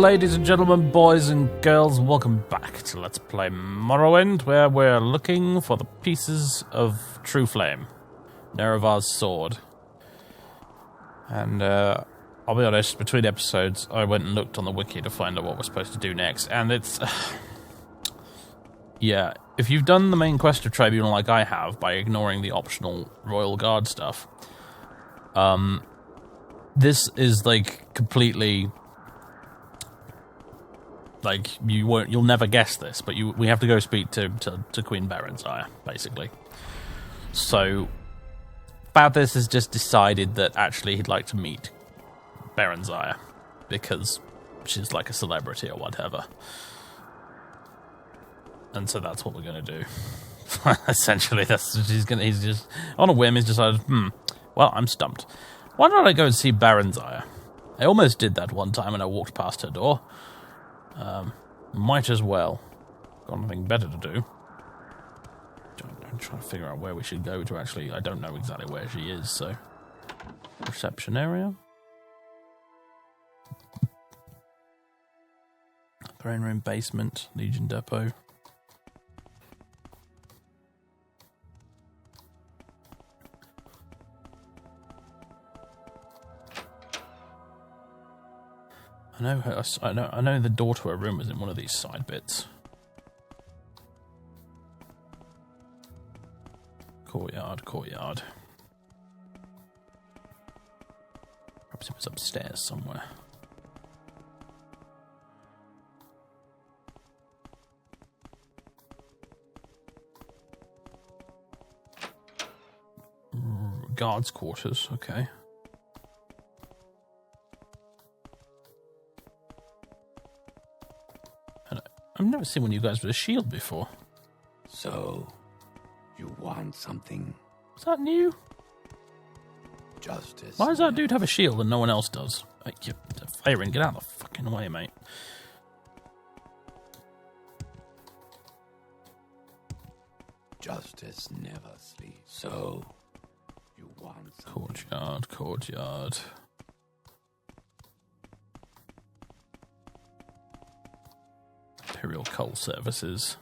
ladies and gentlemen, boys and girls. Welcome back to Let's Play Morrowind, where we're looking for the pieces of Trueflame, Nerevar's sword. And I'll be honest, between episodes, I went and looked on the wiki to find out what we're supposed to do next, and it's... yeah, if you've done the main quest of Tribunal like I have, by ignoring the optional Royal Guard stuff, this is, like, completely... like, you'll never guess this, but we have to go speak to Queen Baronzire, basically. So, Fathers has just decided that actually he'd like to meet Baronzire, because she's like a celebrity or whatever. And so that's what we're going to do. Essentially, he's just, on a whim, he's decided, well, I'm stumped. Why don't I go and see Baronzire? I almost did that one time when I walked past her door. Might as well. Got nothing better to do. I'm trying to figure out where we should go to actually... I don't know exactly where she is, so... Reception area? Throne room, basement, Legion depot. I know the door to her room was in one of these side bits. Courtyard. Perhaps it was upstairs somewhere. Guards' quarters, okay. I've never seen one of you guys with a shield before. So, you want something? Is that new? Justice. Why does that dude have a shield and no one else does? Faeryn, get out of the fucking way, mate. Justice never sleeps. So, you want something? Courtyard. Imperial Coal Services.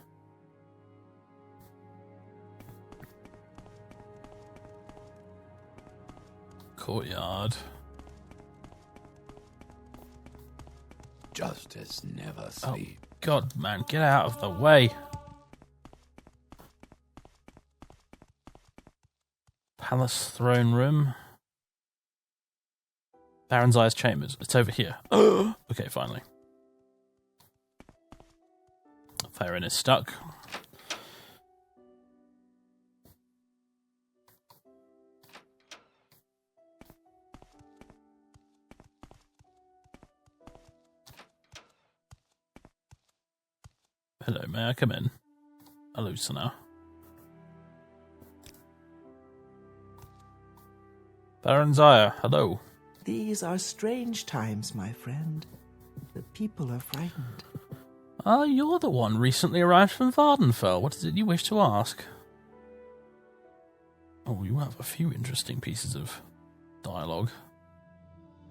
Courtyard. Justice never sleeps. Oh, God, man, get out of the way. Palace Throne Room. Baronzire's Chambers. It's over here. Okay, finally. Faeryn is stuck. Hello, may I come in? Hello, Sana. Baronzire, hello. These are strange times, my friend. The people are frightened. You're the one recently arrived from Vardenfell. What is it you wish to ask? Oh, you have a few interesting pieces of dialogue.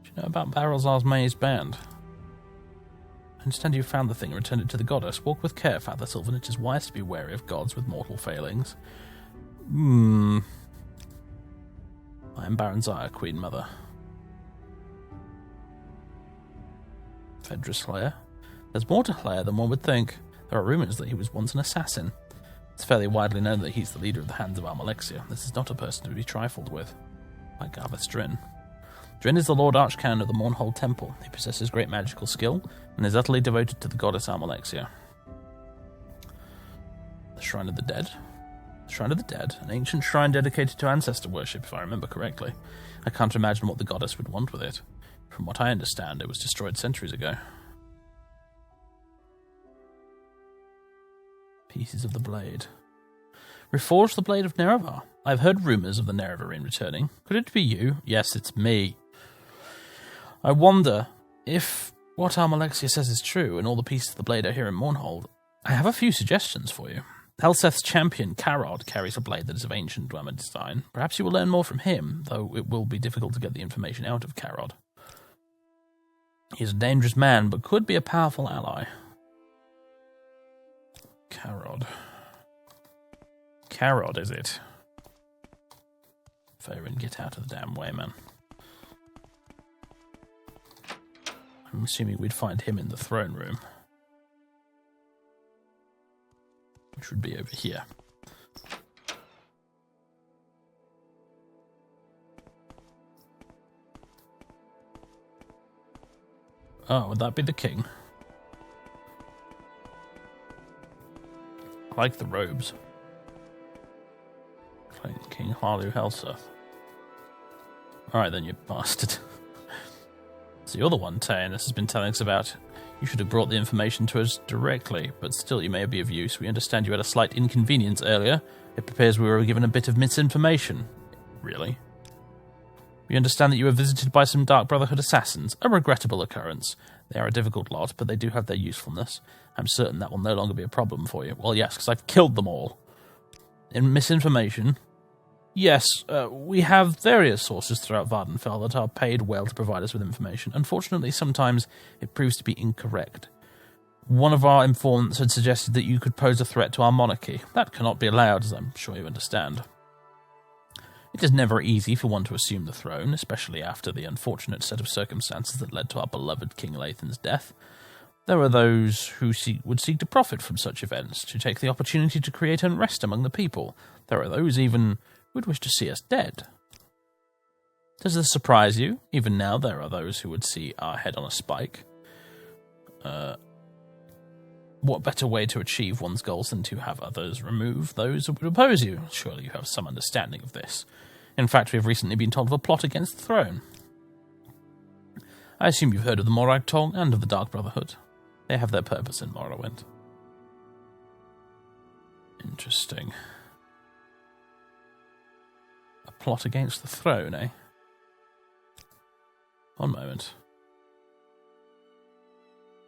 Do you know about Baronzire's Maze Band? I understand you found the thing and returned it to the goddess. Walk with care, Father Sylvan. It is wise to be wary of gods with mortal failings. I am Baronzire, Queen Mother. Fedra Slayer. There's more to Slayer than one would think. There are rumours that he was once an assassin. It's fairly widely known that he's the leader of the Hands of Almalexia. This is not a person to be trifled with. Like Garthus Drin. Drin is the Lord Archcanon of the Mournhold Temple. He possesses great magical skill, and is utterly devoted to the goddess Almalexia. The Shrine of the Dead. The Shrine of the Dead, an ancient shrine dedicated to ancestor worship, if I remember correctly. I can't imagine what the goddess would want with it. From what I understand, it was destroyed centuries ago. Pieces of the blade. Reforge the blade of Nerevar. I've heard rumours of the Nerevarine returning. Could it be you? Yes, it's me. I wonder if what Almalexia says is true and all the pieces of the blade are here in Mournhold. I have a few suggestions for you. Helseth's champion, Karrod, carries a blade that is of ancient Dwemer design. Perhaps you will learn more from him, though it will be difficult to get the information out of Karrod. He's a dangerous man, but could be a powerful ally. Karrod. Karrod, is it? Faeryn, get out of the damn way, man. I'm assuming we'd find him in the throne room. Which would be over here. Oh, would that be the king? I like the robes. King Harlu Helseth. Alright then, you bastard. So you're the one Taenis has been telling us about. You should have brought the information to us directly, but still you may be of use. We understand you had a slight inconvenience earlier. It appears we were given a bit of misinformation. Really? We understand that you were visited by some Dark Brotherhood assassins. A regrettable occurrence. They are a difficult lot, but they do have their usefulness. I'm certain that will no longer be a problem for you. Well, yes, because I've killed them all. In misinformation? Yes, we have various sources throughout Vardenfell that are paid well to provide us with information. Unfortunately, sometimes it proves to be incorrect. One of our informants had suggested that you could pose a threat to our monarchy. That cannot be allowed, as I'm sure you understand. It is never easy for one to assume the throne, especially after the unfortunate set of circumstances that led to our beloved King Lathan's death. There are those who would seek to profit from such events, to take the opportunity to create unrest among the people. There are those even who would wish to see us dead. Does this surprise you? Even now there are those who would see our head on a spike. What better way to achieve one's goals than to have others remove those who would oppose you? Surely you have some understanding of this. In fact, we have recently been told of a plot against the throne. I assume you've heard of the Morag Tong and of the Dark Brotherhood. They have their purpose in Morrowind. Interesting. A plot against the throne, eh? One moment.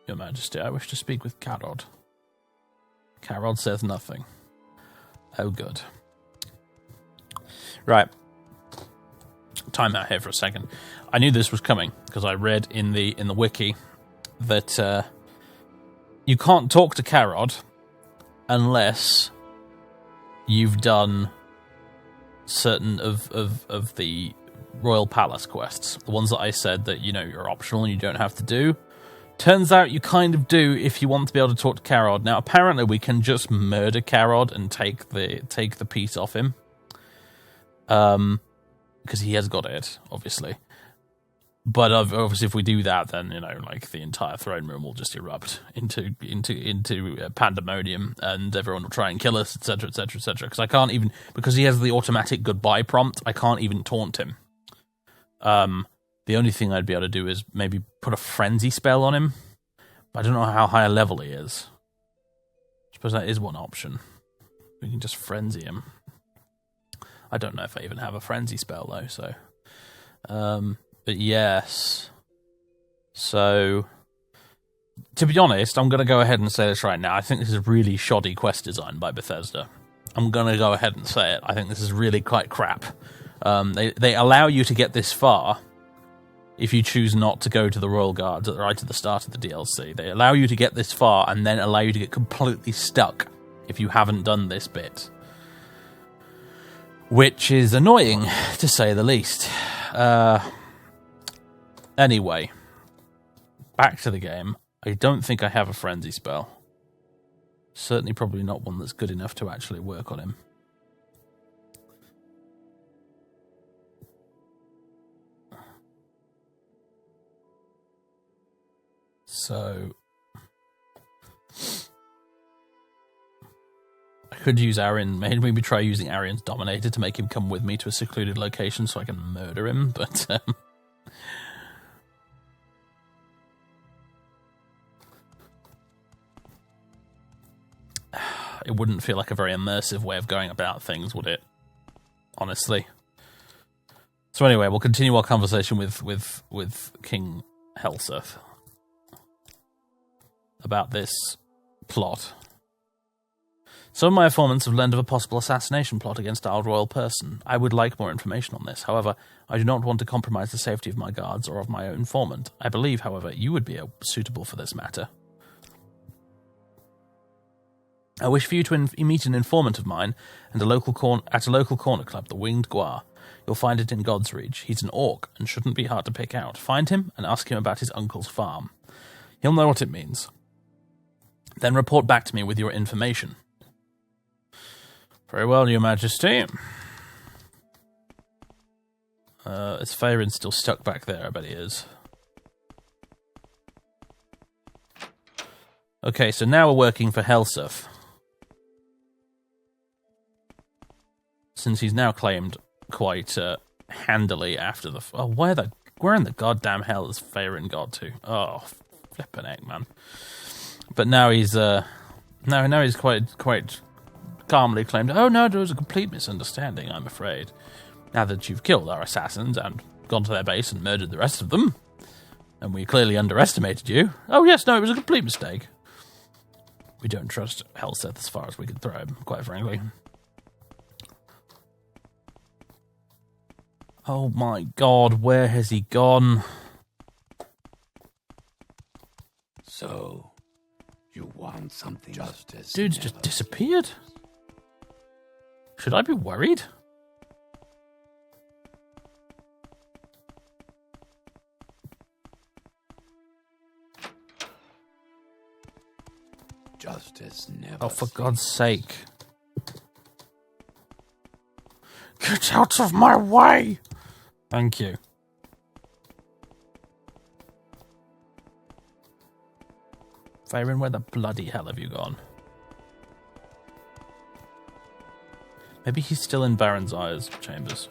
Your Majesty, I wish to speak with Karrod. Karrod says nothing. Oh, good. Right. Time out here for a second. I knew this was coming because I read in the wiki that you can't talk to Karrod unless you've done certain of the Royal Palace quests. The ones that I said that, you know, you're optional and you don't have to do. Turns out you kind of do if you want to be able to talk to Karrod. Now, apparently we can just murder Karrod and take the piece off him. Because he has got it, obviously. But obviously if we do that, then, you know, like, the entire throne room will just erupt into pandemonium, and everyone will try and kill us, etc., etc., etc. Because I can't even... Because he has the automatic goodbye prompt, I can't even taunt him. The only thing I'd be able to do is maybe put a frenzy spell on him. But I don't know how high a level he is. I suppose that is one option. We can just frenzy him. I don't know if I even have a frenzy spell, though, so... but yes. So, to be honest, I'm going to go ahead and say this right now. I think this is really shoddy quest design by Bethesda. I'm going to go ahead and say it. I think this is really quite crap. They allow you to get this far if you choose not to go to the Royal Guards right at the start of the DLC. They allow you to get this far and then allow you to get completely stuck if you haven't done this bit. Which is annoying, to say the least. Anyway, back to the game. I don't think I have a frenzy spell. Certainly probably not one that's good enough to actually work on him. So... I could use Arian, maybe try using Arian's Dominator to make him come with me to a secluded location so I can murder him, but... it wouldn't feel like a very immersive way of going about things, would it? Honestly. So anyway, we'll continue our conversation with King Helseth about this plot. Some of my informants have learned of a possible assassination plot against our royal person. I would like more information on this. However, I do not want to compromise the safety of my guards or of my own informant. I believe, however, you would be suitable for this matter. I wish for you to meet an informant of mine at a local corner club, the Winged Guar. You'll find it in God's Reach. He's an orc and shouldn't be hard to pick out. Find him and ask him about his uncle's farm. He'll know what it means. Then report back to me with your information. Very well, Your Majesty. Is Faeryn still stuck back there? I bet he is. Okay, so now we're working for Helseth. Since he's now claimed quite handily after the... Oh, where in the goddamn hell has Faeryn got to? Oh, flippin' heck, man. But now he's... now he's quite calmly claimed, oh no, there was a complete misunderstanding, I'm afraid. Now that you've killed our assassins and gone to their base and murdered the rest of them, and we clearly underestimated you. Oh yes, no, it was a complete mistake. We don't trust Helseth as far as we can throw him, quite frankly. Oh my god, where has he gone? So, you want something justice? Dude's just disappeared. Should I be worried? Justice never. Oh, for God's sake. Get out of my way! Thank you. Faeryn, where the bloody hell have you gone? Maybe he's still in Baron's Eyes chambers.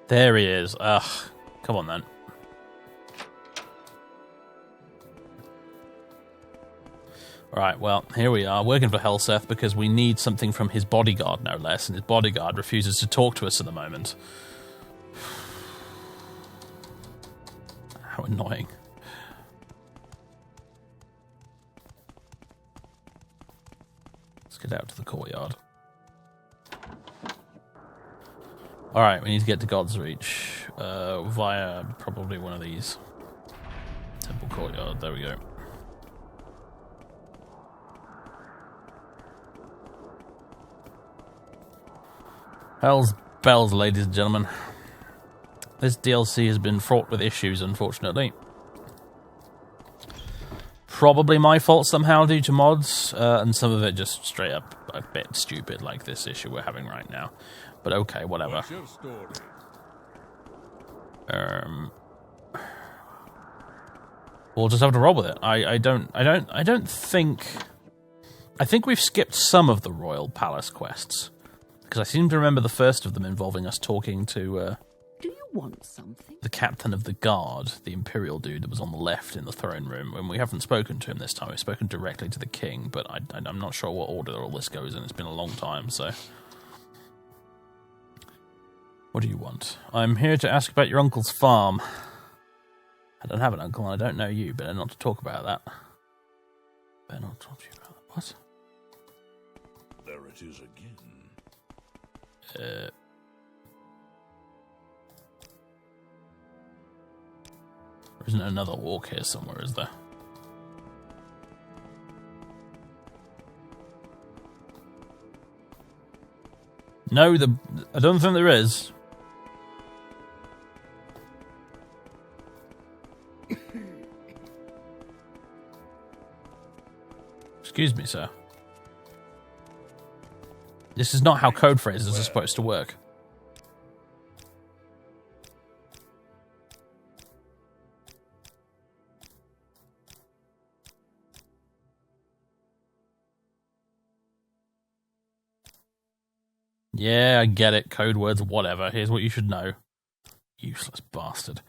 There he is. Ugh. Come on, then. Right, well, here we are, working for Helseth because we need something from his bodyguard, no less, and his bodyguard refuses to talk to us at the moment. How annoying. Let's get out to the courtyard. Alright, we need to get to God's Reach via probably one of these. Temple courtyard, there we go. Hell's bells, ladies and gentlemen. This DLC has been fraught with issues, unfortunately. Probably my fault somehow due to mods, and some of it just straight up a bit stupid, like this issue we're having right now. But okay, whatever. What's your story? We'll just have to roll with it. I don't think... I think we've skipped some of the Royal Palace quests. Because I seem to remember the first of them involving us talking to... Do you want something? The captain of the guard, the Imperial dude that was on the left in the throne room, and we haven't spoken to him this time. We've spoken directly to the king, but I'm not sure what order all this goes in. It's been a long time, so... What do you want? I'm here to ask about your uncle's farm. I don't have an uncle, and I don't know you. Better not to talk about that. Better not talk to you about that. What? There it is again. There isn't another walk here somewhere, is there? No, I don't think there is. Excuse me, sir. This is not how code phrases are supposed to work. Yeah, I get it. Code words, whatever. Here's what you should know. Useless bastard.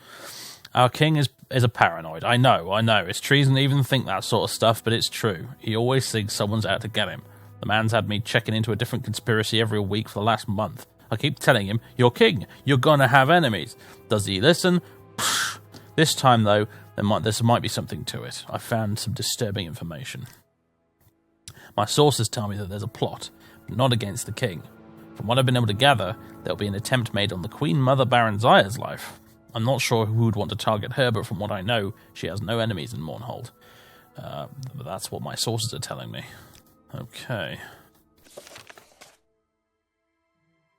Our king is a paranoid. I know. It's treason to even think that sort of stuff, but it's true. He always thinks someone's out to get him. The man's had me checking into a different conspiracy every week for the last month. I keep telling him, you're king. You're gonna have enemies. Does he listen? Pfft. This time, though, there might be something to it. I found some disturbing information. My sources tell me that there's a plot, but not against the king. From what I've been able to gather, there'll be an attempt made on the Queen Mother Baranzaya's life. I'm not sure who would want to target her, but from what I know, she has no enemies in Mournhold. But that's what my sources are telling me. Okay.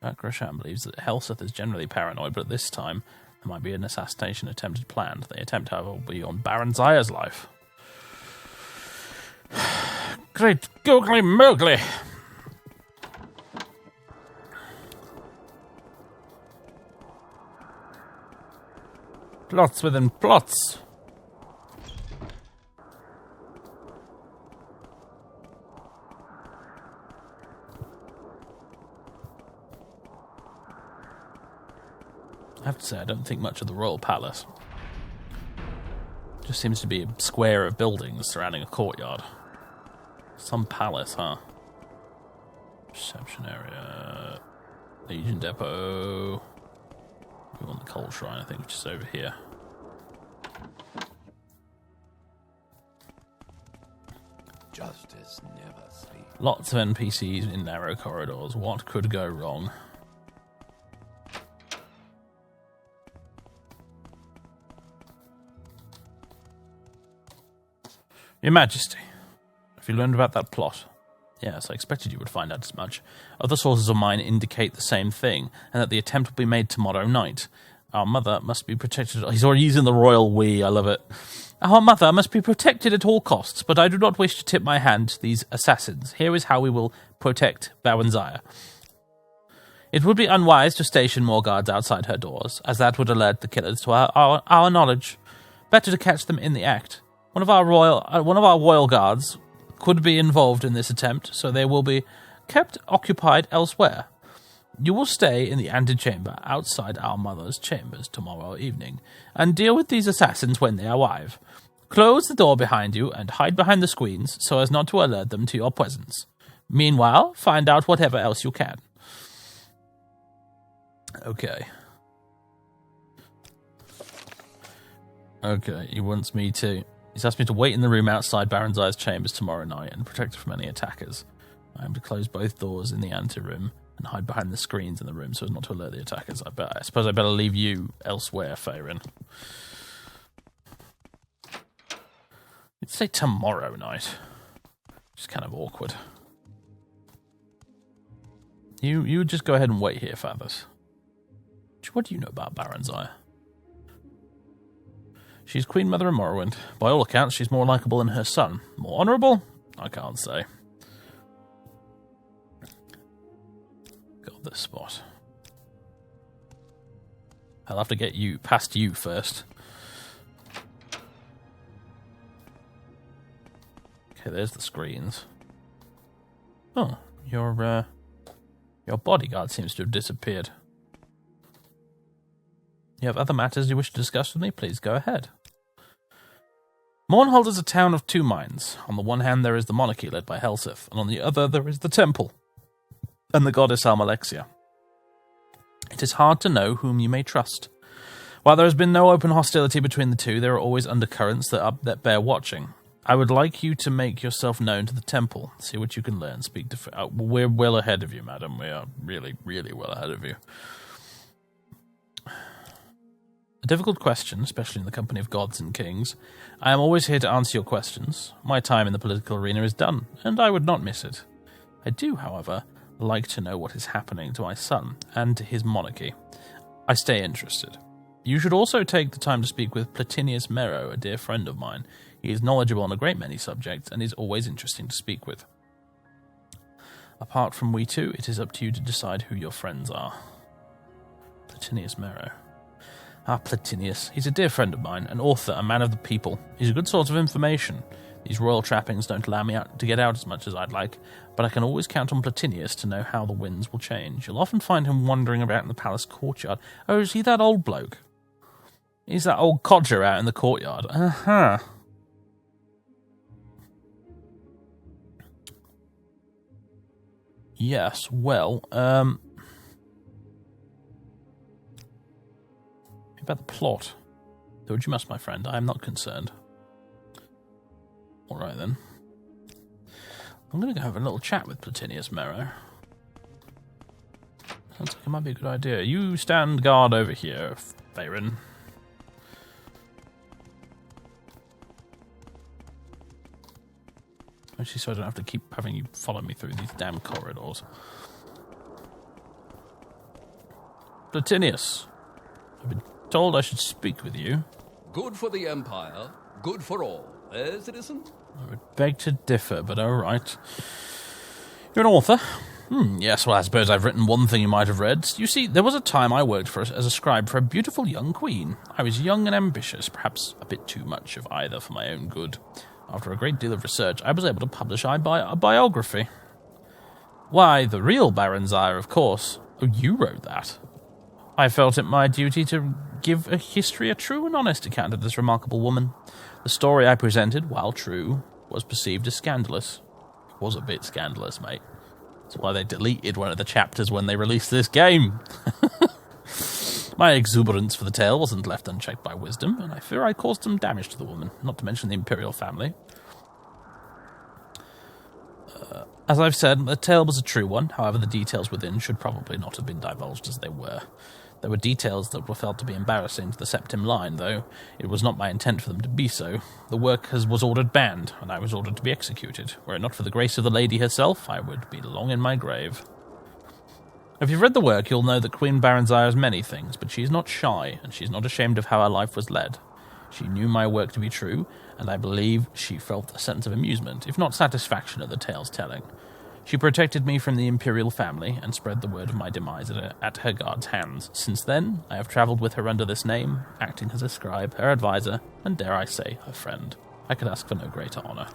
Jack Grisham believes that Helseth is generally paranoid, but at this time, there might be an assassination attempt planned. The attempt, however, will be on Baranzaya's life. Great googly moogly! Plots within plots. I have to say, I don't think much of the royal palace. Just seems to be a square of buildings surrounding a courtyard. Some palace, huh? Reception area. Legion depot. We want the coal shrine, I think, which is over here. Justice never sleeps. Lots of NPCs in narrow corridors. What could go wrong? Your Majesty, have you learned about that plot? Yes, I expected you would find out as much. Other sources of mine indicate the same thing, and that the attempt will be made tomorrow night. Our mother must be protected. He's already using the royal we, I love it. Our mother must be protected at all costs, but I do not wish to tip my hand to these assassins. Here is how we will protect Baranzaya. It would be unwise to station more guards outside her doors, as that would alert the killers to our knowledge. Better to catch them in the act. One of our royal guards could be involved in this attempt, so they will be kept occupied elsewhere. You will stay in the antechamber outside our mother's chambers tomorrow evening, and deal with these assassins when they arrive. Close the door behind you and hide behind the screens so as not to alert them to your presence. Meanwhile, find out whatever else you can. Okay. Okay, he wants me to... He's asked me to wait in the room outside Baranzaya's chambers tomorrow night and protect her from any attackers. I am to close both doors in the anteroom and hide behind the screens in the room so as not to alert the attackers. I suppose I better leave you elsewhere, Faeryn. You'd say tomorrow night. Which is kind of awkward. You just go ahead and wait here, Fathers. What do you know about Baranzaya? She's Queen Mother of Morrowind. By all accounts, she's more likeable than her son. More honourable? I can't say. Got this spot. I'll have to get you past you first. Okay, there's the screens. Oh, your bodyguard seems to have disappeared. You have other matters you wish to discuss with me? Please go ahead. Mournhold is a town of two minds. On the one hand, there is the monarchy led by Helseth, and on the other, there is the temple and the goddess Almalexia. It is hard to know whom you may trust. While there has been no open hostility between the two, there are always undercurrents that bear watching. I would like you to make yourself known to the temple, see what you can learn, speak to... we're well ahead of you, madam. We are really, really well ahead of you. A difficult question, especially in the company of gods and kings. I am always here to answer your questions. My time in the political arena is done, and I would not miss it. I do, however, like to know what is happening to my son and to his monarchy. I stay interested. You should also take the time to speak with Platinus Maro, a dear friend of mine. He is knowledgeable on a great many subjects and is always interesting to speak with. Apart from we two, it is up to you to decide who your friends are. Platinus Maro. Platinus. He's a dear friend of mine, an author, a man of the people. He's a good source of information. These royal trappings don't allow me to get out as much as I'd like, but I can always count on Platinus to know how the winds will change. You'll often find him wandering about in the palace courtyard. Oh, is he that old bloke? He's that old codger out in the courtyard. Uh-huh. Yes, well, about the plot. Do what you must, my friend. I am not concerned. Alright then. I'm going to go have a little chat with Platinus, Maro. Sounds like it might be a good idea. You stand guard over here, Faeryn. Actually, so I don't have to keep having you follow me through these damn corridors. Platinus, I've been told I should speak with you. Good for the Empire, good for all. Citizen? I would beg to differ, but all right. You're an author? Yes, well, I suppose I've written one thing you might have read. You see, there was a time I worked as a scribe for a beautiful young queen. I was young and ambitious, perhaps a bit too much of either for my own good. After a great deal of research, I was able to publish a biography. Why, the real Baronzire, of course. Oh, you wrote that? I felt it my duty to give a true and honest account of this remarkable woman. The story I presented, while true, was perceived as scandalous. It was a bit scandalous, mate. That's why they deleted one of the chapters when they released this game. My exuberance for the tale wasn't left unchecked by wisdom, and I fear I caused some damage to the woman, not to mention the imperial family. As I've said, the tale was a true one, however the details within should probably not have been divulged as they were. There were details that were felt to be embarrassing to the Septim line, though it was not my intent for them to be so. The work was ordered banned, and I was ordered to be executed. Were it not for the grace of the lady herself, I would be long in my grave. If you've read the work, you'll know that Queen Baronzire is many things, but she's not shy, and she's not ashamed of how her life was led. She knew my work to be true, and I believe she felt a sense of amusement, if not satisfaction, at the tale's telling. She protected me from the imperial family and spread the word of my demise at her guard's hands. Since then, I have travelled with her under this name, acting as a scribe, her advisor, and dare I say, her friend. I could ask for no greater honour.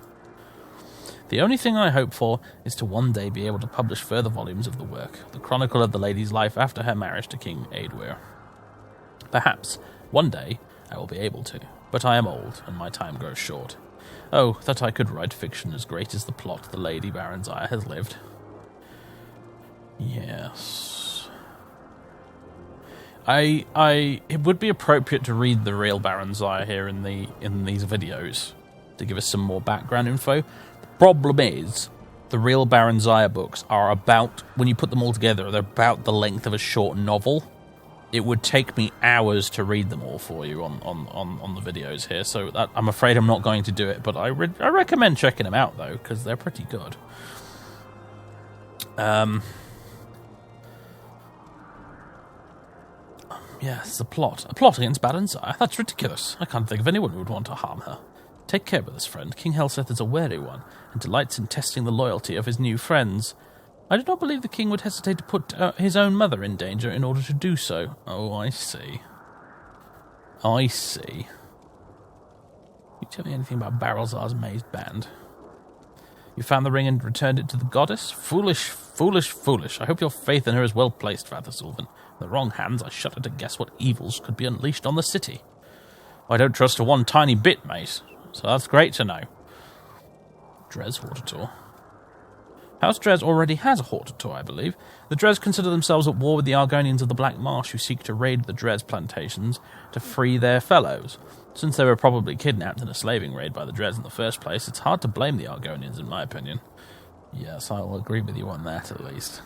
The only thing I hope for is to one day be able to publish further volumes of the work, the chronicle of the lady's life after her marriage to King Aedwir. Perhaps, one day, I will be able to, but I am old, and my time grows short. Oh, that I could write fiction as great as the plot the Lady Baronzire has lived. Yes. It would be appropriate to read the real Baronzire here in these videos to give us some more background info. The problem is, the real Baronzire books are about, when you put them all together, they're about the length of a short novel. It would take me hours to read them all for you on the videos here, so I'm afraid I'm not going to do it, but I recommend checking them out, though, because they're pretty good. Yes, a plot against Baronzire. That's ridiculous. I can't think of anyone who would want to harm her. Take care with this, friend. King Helseth is a wary one, and delights in testing the loyalty of his new friends. I do not believe the king would hesitate to put his own mother in danger in order to do so. Oh, I see. I see. You tell me anything about Baronzire's mazed band? You found the ring and returned it to the goddess? Foolish, foolish, foolish. I hope your faith in her is well placed, Father Sylvan. In the wrong hands, I shudder to guess what evils could be unleashed on the city. I don't trust her one tiny bit, mate. So that's great to know. Dres Hortator. House Dres already has a Hortator, I believe. The Dres consider themselves at war with the Argonians of the Black Marsh, who seek to raid the Dres plantations to free their fellows. Since they were probably kidnapped in a slaving raid by the Dres in the first place, it's hard to blame the Argonians, in my opinion. Yes, I'll agree with you on that, at least.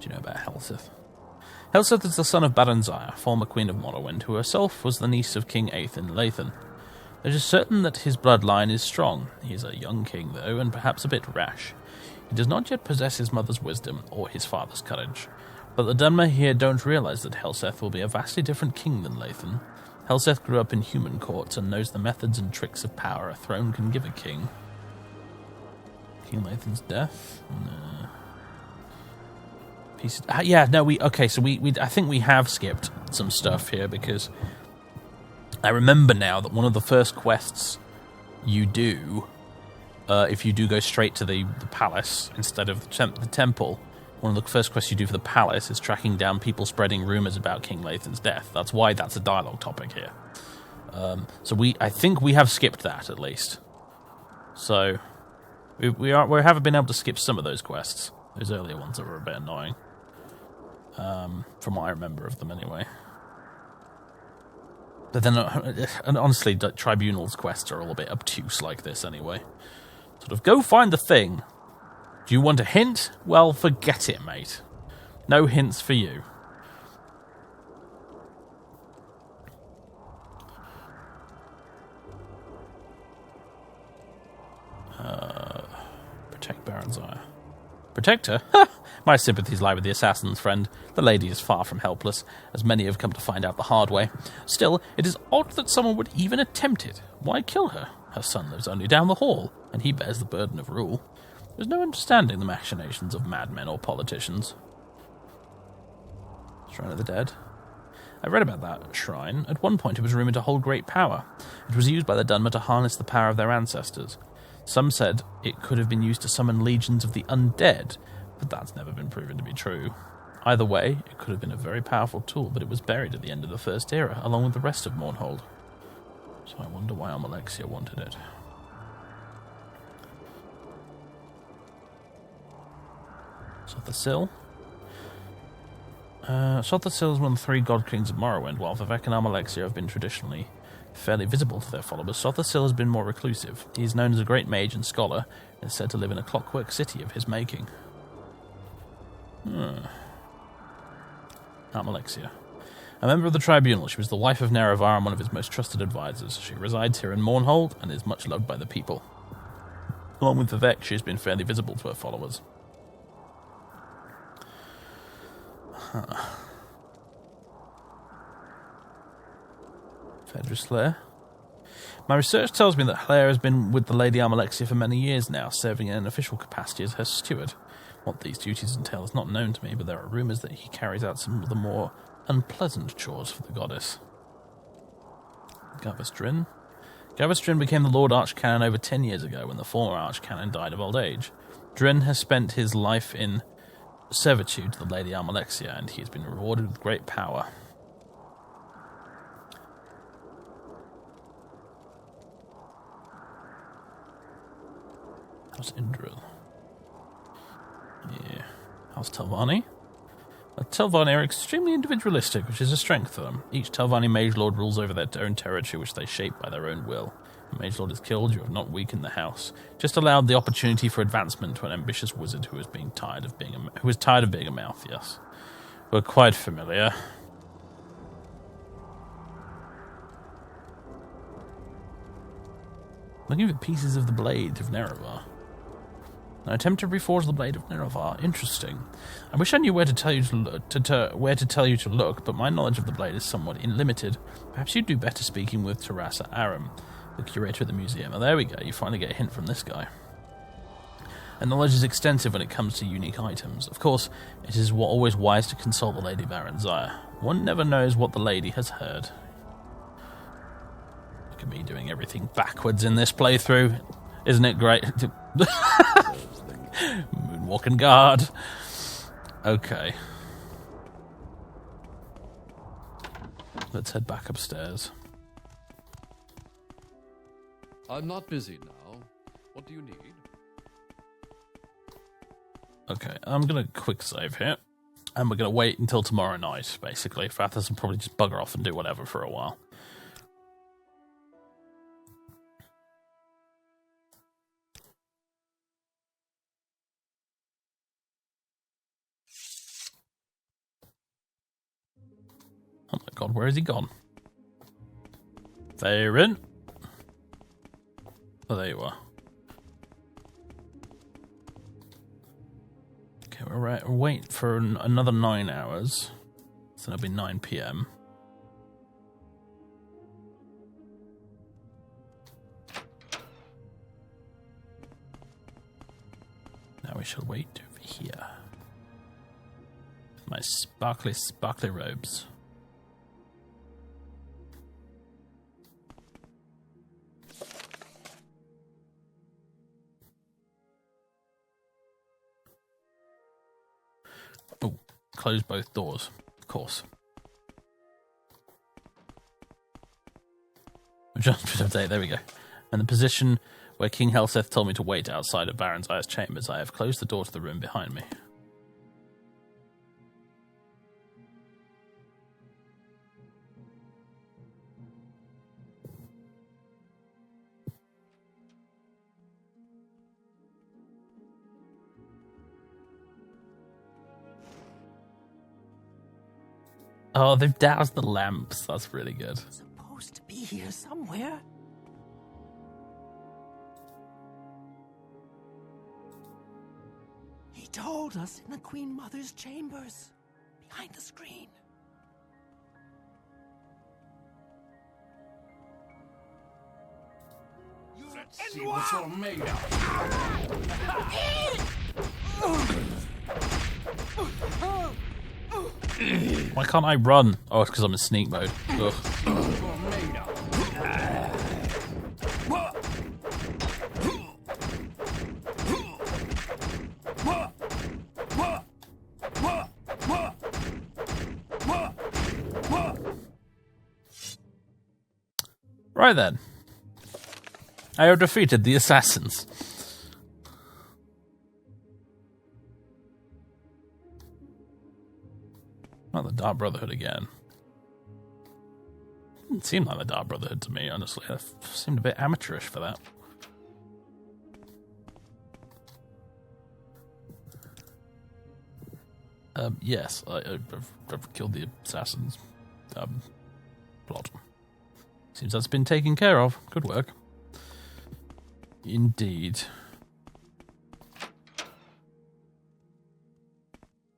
Do you know about Helseth? Helseth is the son of Baronzire, former queen of Morrowind, who herself was the niece of King Aethan Lathan. It is certain that his bloodline is strong. He is a young king, though, and perhaps a bit rash. He does not yet possess his mother's wisdom or his father's courage. But the Dunmer here don't realise that Helseth will be a vastly different king than Lathan. Helseth grew up in human courts and knows the methods and tricks of power a throne can give a king. King Lathan's death? No. Pieces. I think we have skipped some stuff here because I remember now that one of the first quests you do, if you do go straight to the palace instead of the temple, one of the first quests you do for the palace is tracking down people spreading rumours about King Lathan's death. That's why that's a dialogue topic here. So I think we have skipped that at least. So we haven't been able to skip some of those quests. Those earlier ones that were a bit annoying. From what I remember of them anyway. But then, and honestly, Tribunal's quests are all a bit obtuse like this anyway. Sort of, go find the thing. Do you want a hint? Well, forget it, mate. No hints for you. Protect Baron's Ire. Protect her? My sympathies lie with the assassin's friend. The lady is far from helpless, as many have come to find out the hard way. Still, it is odd that someone would even attempt it. Why kill her? Her son lives only down the hall, and he bears the burden of rule. There's no understanding the machinations of madmen or politicians. Shrine of the Dead. I read about that shrine. At one point it was rumoured to hold great power. It was used by the Dunmer to harness the power of their ancestors. Some said it could have been used to summon legions of the undead, but that's never been proven to be true. Either way, it could have been a very powerful tool, but it was buried at the end of the First Era, along with the rest of Mournhold. So I wonder why Almalexia wanted it. Sotha Sil. Sotha Sil is one of the three god kings of Morrowind, while Vivek and Almalexia have been traditionally fairly visible to their followers. Sotha Sil has been more reclusive. He is known as a great mage and scholar, and is said to live in a clockwork city of his making. Almalexia. A member of the Tribunal, she was the wife of Nerevar and one of his most trusted advisors. She resides here in Mournhold and is much loved by the people. Along with Vivek, she has been fairly visible to her followers. Phaedra Slayer. My research tells me that Slayer has been with the Lady Almalexia for many years now, serving in an official capacity as her steward. What these duties entail is not known to me, but there are rumours that he carries out some of the more unpleasant chores for the goddess. Gavestrin. Gavestrin became the Lord Archcanon over 10 years ago when the former Archcanon died of old age. Drin has spent his life in servitude to the Lady Almalexia, and he has been rewarded with great power. How's Indril? Yeah. How's Telvanni? Telvanni are extremely individualistic, which is a strength for them. Each Telvanni Mage Lord rules over their own territory, which they shape by their own will. When Mage Lord is killed, you have not weakened the house, just allowed the opportunity for advancement to an ambitious wizard who is tired of being a mouth. Yes, we're quite familiar. Looking for pieces of the blade of Nerevar. An attempt to reforge the blade of Nerevar. Interesting. I wish I knew where to tell you to look, but my knowledge of the blade is somewhat limited. Perhaps you'd do better speaking with Terasa Aram, the curator of the museum. Oh, there we go. You finally get a hint from this guy. And knowledge is extensive when it comes to unique items. Of course, it is always wise to consult the Lady Baron's Ire. One never knows what the lady has heard. Look at me doing everything backwards in this playthrough. Isn't it great? Moonwalking guard. Okay. Let's head back upstairs. I'm not busy now. What do you need? Okay, I'm going to quick save here. And we're going to wait until tomorrow night, basically. Fathers will probably just bugger off and do whatever for a while. Oh my god, where has he gone? Faeryn? Oh, there you are. Okay, we're waiting for another 9 hours. So it'll be 9 PM. Now we shall wait over here. With my sparkly robes. Oh, close both doors, of course. Adjustment of date, there we go. And the position where King Helseth told me to wait outside of Baron's Ire's chambers, I have closed the door to the room behind me. Oh, they've doused the lamps. That's really good. Supposed to be here somewhere. He told us in the Queen Mother's chambers, behind the screen. Let's see what you're made of. Why can't I run? Oh, it's because I'm in sneak mode. Ugh. Right then. I have defeated the assassins. Not the Dark Brotherhood again. Didn't seem like the Dark Brotherhood to me, honestly. I seemed a bit amateurish for that. Yes, I've killed the assassins. Plot. Seems that's been taken care of. Good work. Indeed.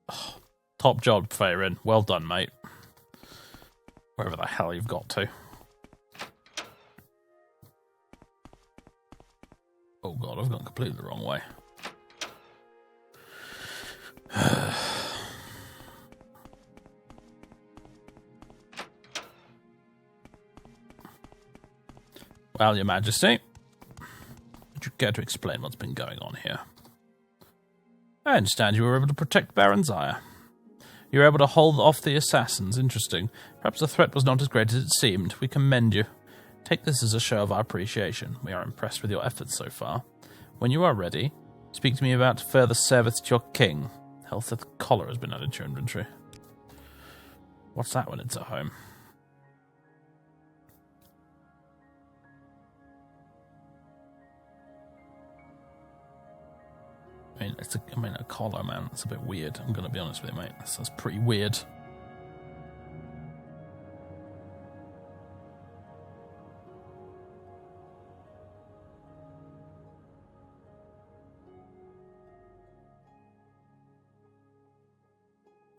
Oh, top job, Faeryn. Well done, mate. Wherever the hell you've got to. Oh god, I've gone completely the wrong way. Well, Your Majesty, would you care to explain what's been going on here? I understand you were able to protect Baron Zaya. You were able to hold off the assassins. Interesting. Perhaps the threat was not as great as it seemed. We commend you. Take this as a show of our appreciation. We are impressed with your efforts so far. When you are ready, speak to me about further service to your king. Helseth collar has been added to your inventory. What's that when it's at home? I mean, a collar, man. That's a bit weird. I'm going to be honest with you, mate. That's pretty weird.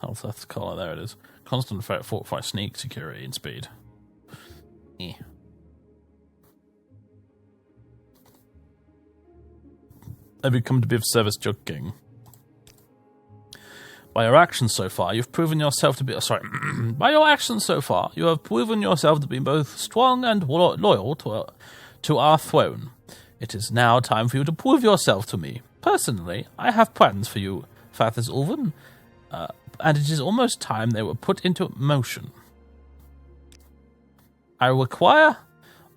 Helseth's collar, there it is. Constant fortified sneak, security, and speed. Eh. Have you come to be of service to your king? By your actions so far, you've proven yourself to be... By your actions so far, you have proven yourself to be both strong and loyal to our throne. It is now time for you to prove yourself to me. Personally, I have plans for you, Fathers Ulven, and it is almost time they were put into motion. I require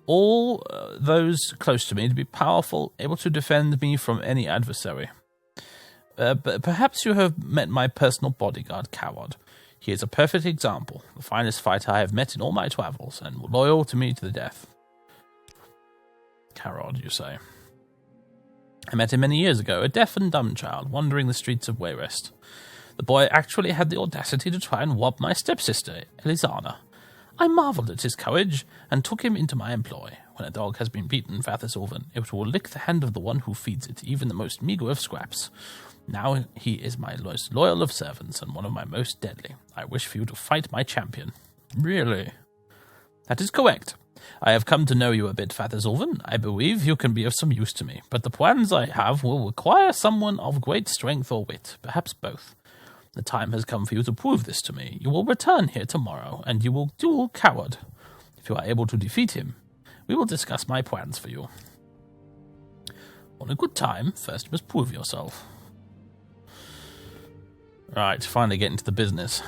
all those close to me to be powerful, able to defend me from any adversary. But perhaps you have met my personal bodyguard, Karrod. He is a perfect example, the finest fighter I have met in all my travels, and loyal to me to the death. Karrod, you say? I met him many years ago, a deaf and dumb child, wandering the streets of Wayrest. The boy actually had the audacity to try and rob my stepsister, Elisana. I marvelled at his courage, and took him into my employ. When a dog has been beaten, Fathers Ulven, it will lick the hand of the one who feeds it, even the most meagre of scraps. Now he is my most loyal of servants, and one of my most deadly. I wish for you to fight my champion. Really? That is correct. I have come to know you a bit, Fathers Ulven. I believe you can be of some use to me, but the plans I have will require someone of great strength or wit, perhaps both. The time has come for you to prove this to me. You will return here tomorrow, and you will duel Karrod. If you are able to defeat him, we will discuss my plans for you. On a good time, first you must prove yourself. Right, finally getting to the business.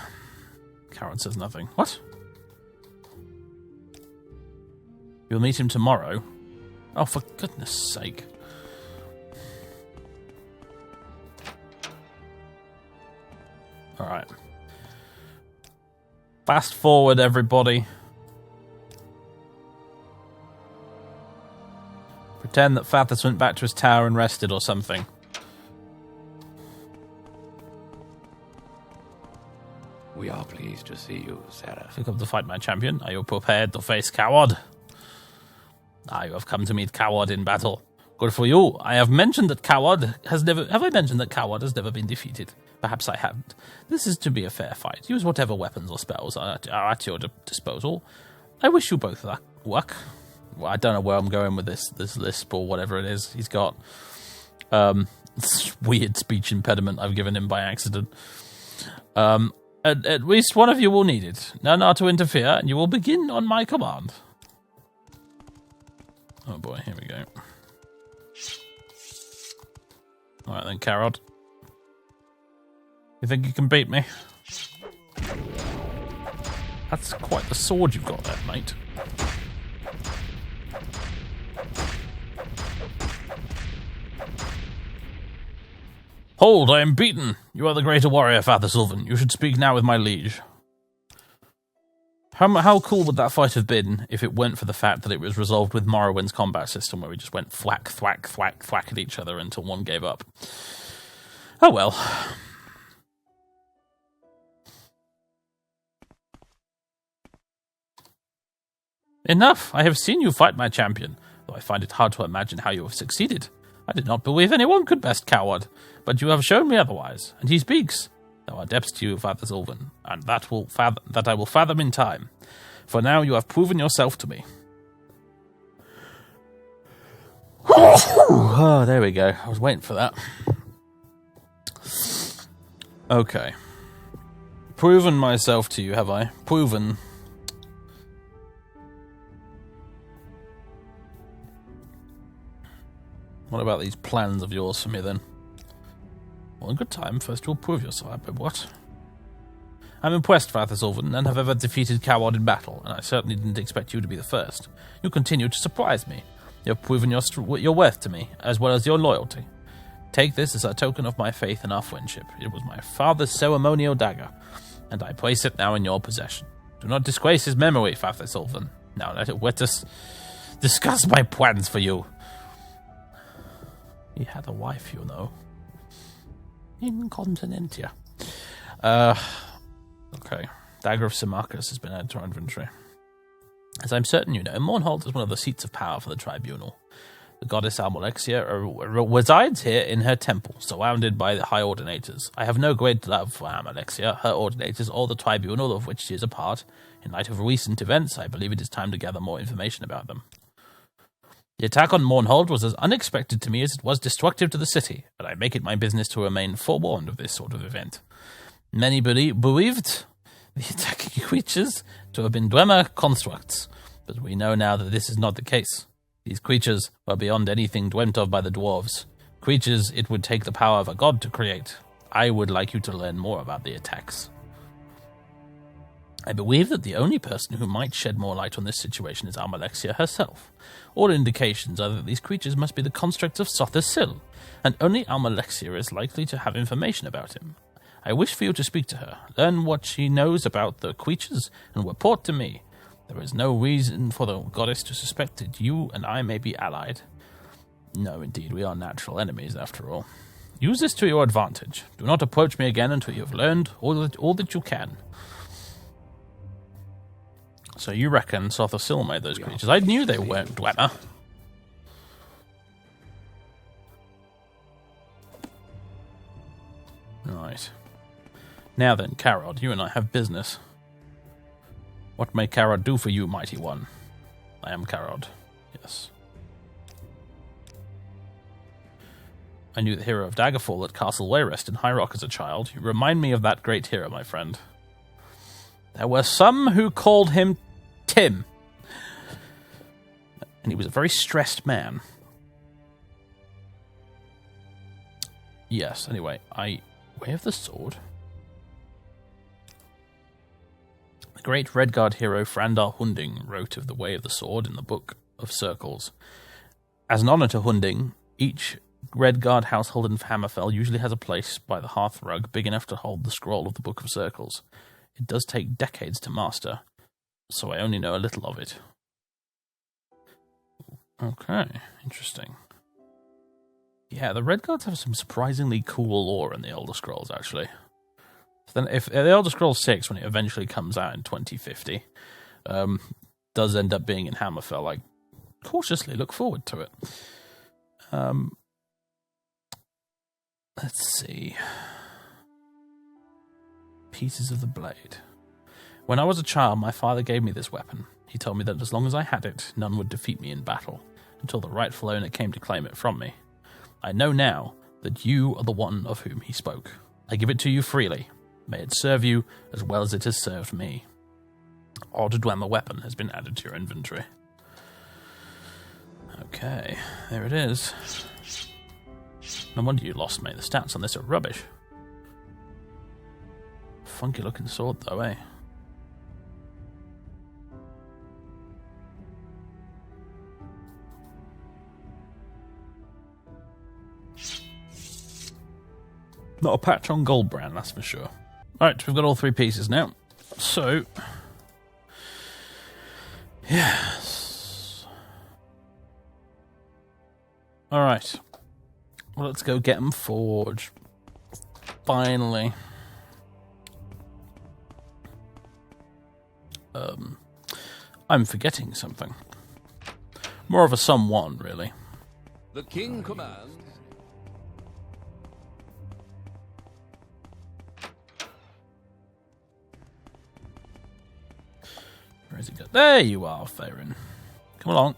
Karrod says nothing. What? You'll meet him tomorrow? Oh, for goodness sake. Alright. Fast forward, everybody. Pretend that Fathers went back to his tower and rested or something. We are pleased to see you, Seraph. You come to fight my champion. Are you prepared to face Karrod? You have come to meet Karrod in battle. Good for you. I have mentioned that Karrod has never... Have I mentioned that Karrod has never been defeated? Perhaps I haven't. This is to be a fair fight. Use whatever weapons or spells are at your disposal. I wish you both luck. Well, I don't know where I'm going with this lisp or whatever it is he's got. This weird speech impediment I've given him by accident. At least one of you will need it. None are to interfere, and you will begin on my command. Oh boy, here we go. Alright then, Karrod. You think you can beat me? That's quite the sword you've got there, mate. Hold, I am beaten. You are the greater warrior, Father Sylvan. You should speak now with my liege. How cool would that fight have been if it weren't for the fact that it was resolved with Morrowind's combat system, where we just went thwack, thwack, thwack, thwack at each other until one gave up. Oh well. Enough! I have seen you fight my champion, though I find it hard to imagine how you have succeeded. I did not believe anyone could best Karrod, but you have shown me otherwise, and he speaks. There are depths to you, Father Sylvan, and that I will fathom in time. For now, you have proven yourself to me. Oh, there we go. I was waiting for that. Okay. Proven myself to you, have I? Proven. What about these plans of yours for me, then? Well, in good time, first you'll prove yourself, but what? I'm impressed, Father Sylvan, and have ever defeated Karrod in battle, and I certainly didn't expect you to be the first. You continue to surprise me. You have proven your worth to me, as well as your loyalty. Take this as a token of my faith and our friendship. It was my father's ceremonial dagger, and I place it now in your possession. Do not disgrace his memory, Father Sylvan. Now let us discuss my plans for you. He had a wife, you know. Incontinentia. Okay. Dagger of Symmachus has been added to our inventory. As I'm certain you know, Mournhold is one of the seats of power for the tribunal. The goddess Almalexia resides here in her temple, surrounded by the high ordinators. I have no great love for Almalexia, her ordinators, or the tribunal of which she is a part. In light of recent events, I believe it is time to gather more information about them. The attack on Mournhold was as unexpected to me as it was destructive to the city, but I make it my business to remain forewarned of this sort of event. Many believed the attacking creatures to have been Dwemer constructs, but we know now that this is not the case. These creatures were beyond anything dreamt of by the dwarves. Creatures it would take the power of a god to create. I would like you to learn more about the attacks. I believe that the only person who might shed more light on this situation is Almalexia herself. All indications are that these creatures must be the constructs of Sotha Sil, and only Almalexia is likely to have information about him. I wish for you to speak to her, learn what she knows about the creatures, and report to me. There is no reason for the goddess to suspect that you and I may be allied. No, indeed, we are natural enemies, after all. Use this to your advantage. Do not approach me again until you have learned all that you can. So you reckon Sotha Sil made those creatures? I knew they weren't Dwemer. Right. Now then, Karrod, you and I have business. What may Karrod do for you, mighty one? I am Karrod. Yes. I knew the hero of Daggerfall at Castle Wayrest in High Rock as a child. You remind me of that great hero, my friend. There were some who called him Tim. And he was a very stressed man. Yes, anyway, Way of the Sword. The great Redguard hero Frandar Hunding wrote of the Way of the Sword in the Book of Circles. As an honor to Hunding, each Redguard household in Hammerfell usually has a place by the hearth rug big enough to hold the scroll of the Book of Circles. It does take decades to master, so I only know a little of it. Okay, interesting. Yeah, the Redguards have some surprisingly cool lore in the Elder Scrolls, actually. then if the Elder Scrolls 6, when it eventually comes out in 2050, does end up being in Hammerfell, I cautiously look forward to it. Let's see. Pieces of the blade. When I was a child, my father gave me this weapon. He told me that as long as I had it, none would defeat me in battle, until the rightful owner came to claim it from me. I know now that you are the one of whom he spoke. I give it to you freely. May it serve you as well as it has served me. Odd Dwemer weapon has been added to your inventory. Okay, there it is. No wonder you lost, mate. The stats on this are rubbish. Funky looking sword though, eh? Not a patch on Goldbrand, that's for sure. Alright, we've got all 3 pieces now. So, yes. Alright. Well, let's go get them forged. Finally. I'm forgetting something. More of a someone, really. The king commands. Where is he go? There you are, Faeryn. Come along.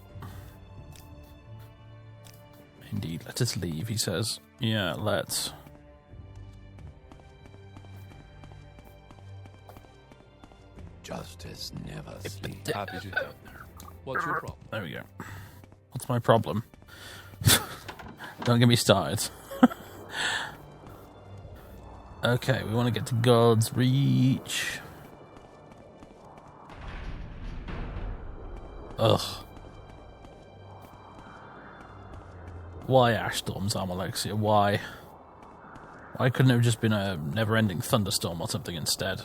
Indeed, let us leave, he says. Yeah, let's. Justice never sleeps. Happy to help. What's your problem? There we go. What's my problem? Don't get me started. Okay, we want to get to God's Reach. Ugh. Why Ashstorm's Alexia? Why? Why couldn't it have just been a never-ending thunderstorm or something instead?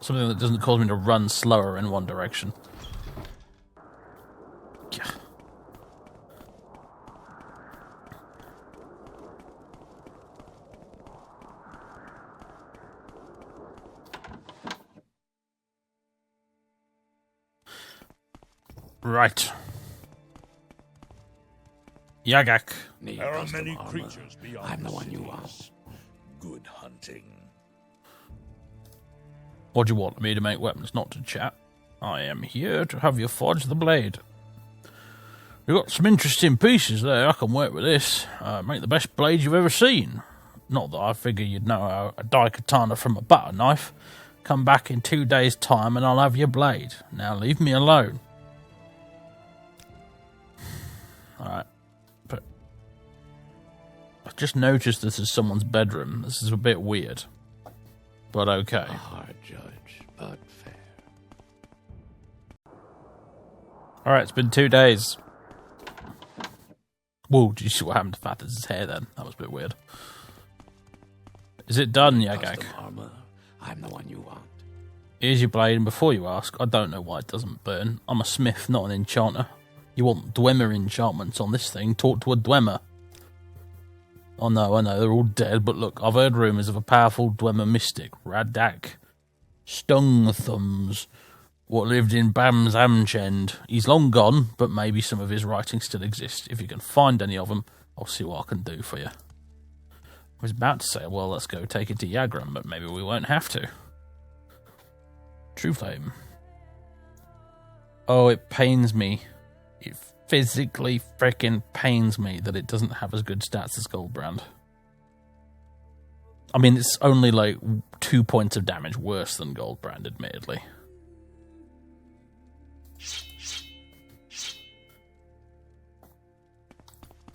Something that doesn't cause me to run slower in one direction. Yeah. Right. Yagak. There are many creatures beyond I'm the one you cities. want. Good hunting. What do you want me to make weapons, not to chat? I am here to have you forge the blade. You've got some interesting pieces there. I can work with this. Make the best blade you've ever seen. Not that I figure you'd know how a die katana from a butter knife. Come back in 2 days' time and I'll have your blade. Now leave me alone. Alright. But I just noticed this is someone's bedroom. This is a bit weird. But okay. A hard judge, but fair. Alright, it's been 2 days. Whoa, did you see what happened to Sethandas' hair then? That was a bit weird. Is it done, Yagak? Custom armor. I'm the one you want. Here's your blade, and before you ask, I don't know why it doesn't burn. I'm a smith, not an enchanter. You want Dwemer enchantments on this thing? Talk to a Dwemer. Oh no, I know, they're all dead, but look, I've heard rumours of a powerful Dwemer mystic, Radak Stungthumbs, what lived in Bam's Amchend. He's long gone, but maybe some of his writings still exist. If you can find any of them, I'll see what I can do for you. I was about to say, well, let's go take it to Yagran, but maybe we won't have to. Trueflame. Oh, it pains me. It physically freaking pains me that it doesn't have as good stats as Goldbrand. I mean, it's only like 2 points of damage worse than Goldbrand, admittedly.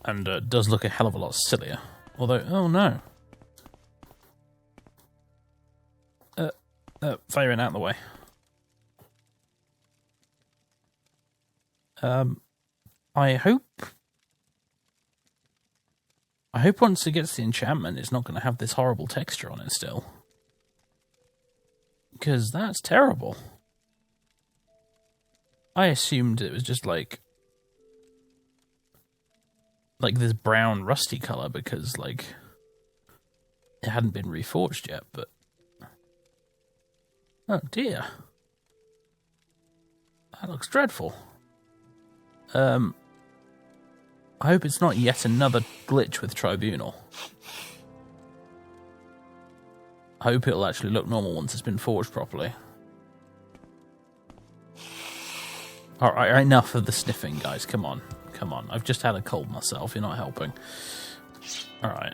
And does look a hell of a lot sillier. Although, oh no. Faeryn, out of the way. I hope once it gets the enchantment, it's not going to have this horrible texture on it still. Because that's terrible. I assumed it was just like this brown rusty colour because like it hadn't been reforged yet, but Oh dear. That looks dreadful. I hope it's not yet another glitch with Tribunal. I hope it'll actually look normal once it's been forged properly. Alright, enough of the sniffing, guys. Come on. Come on. I've just had a cold myself. You're not helping. Alright.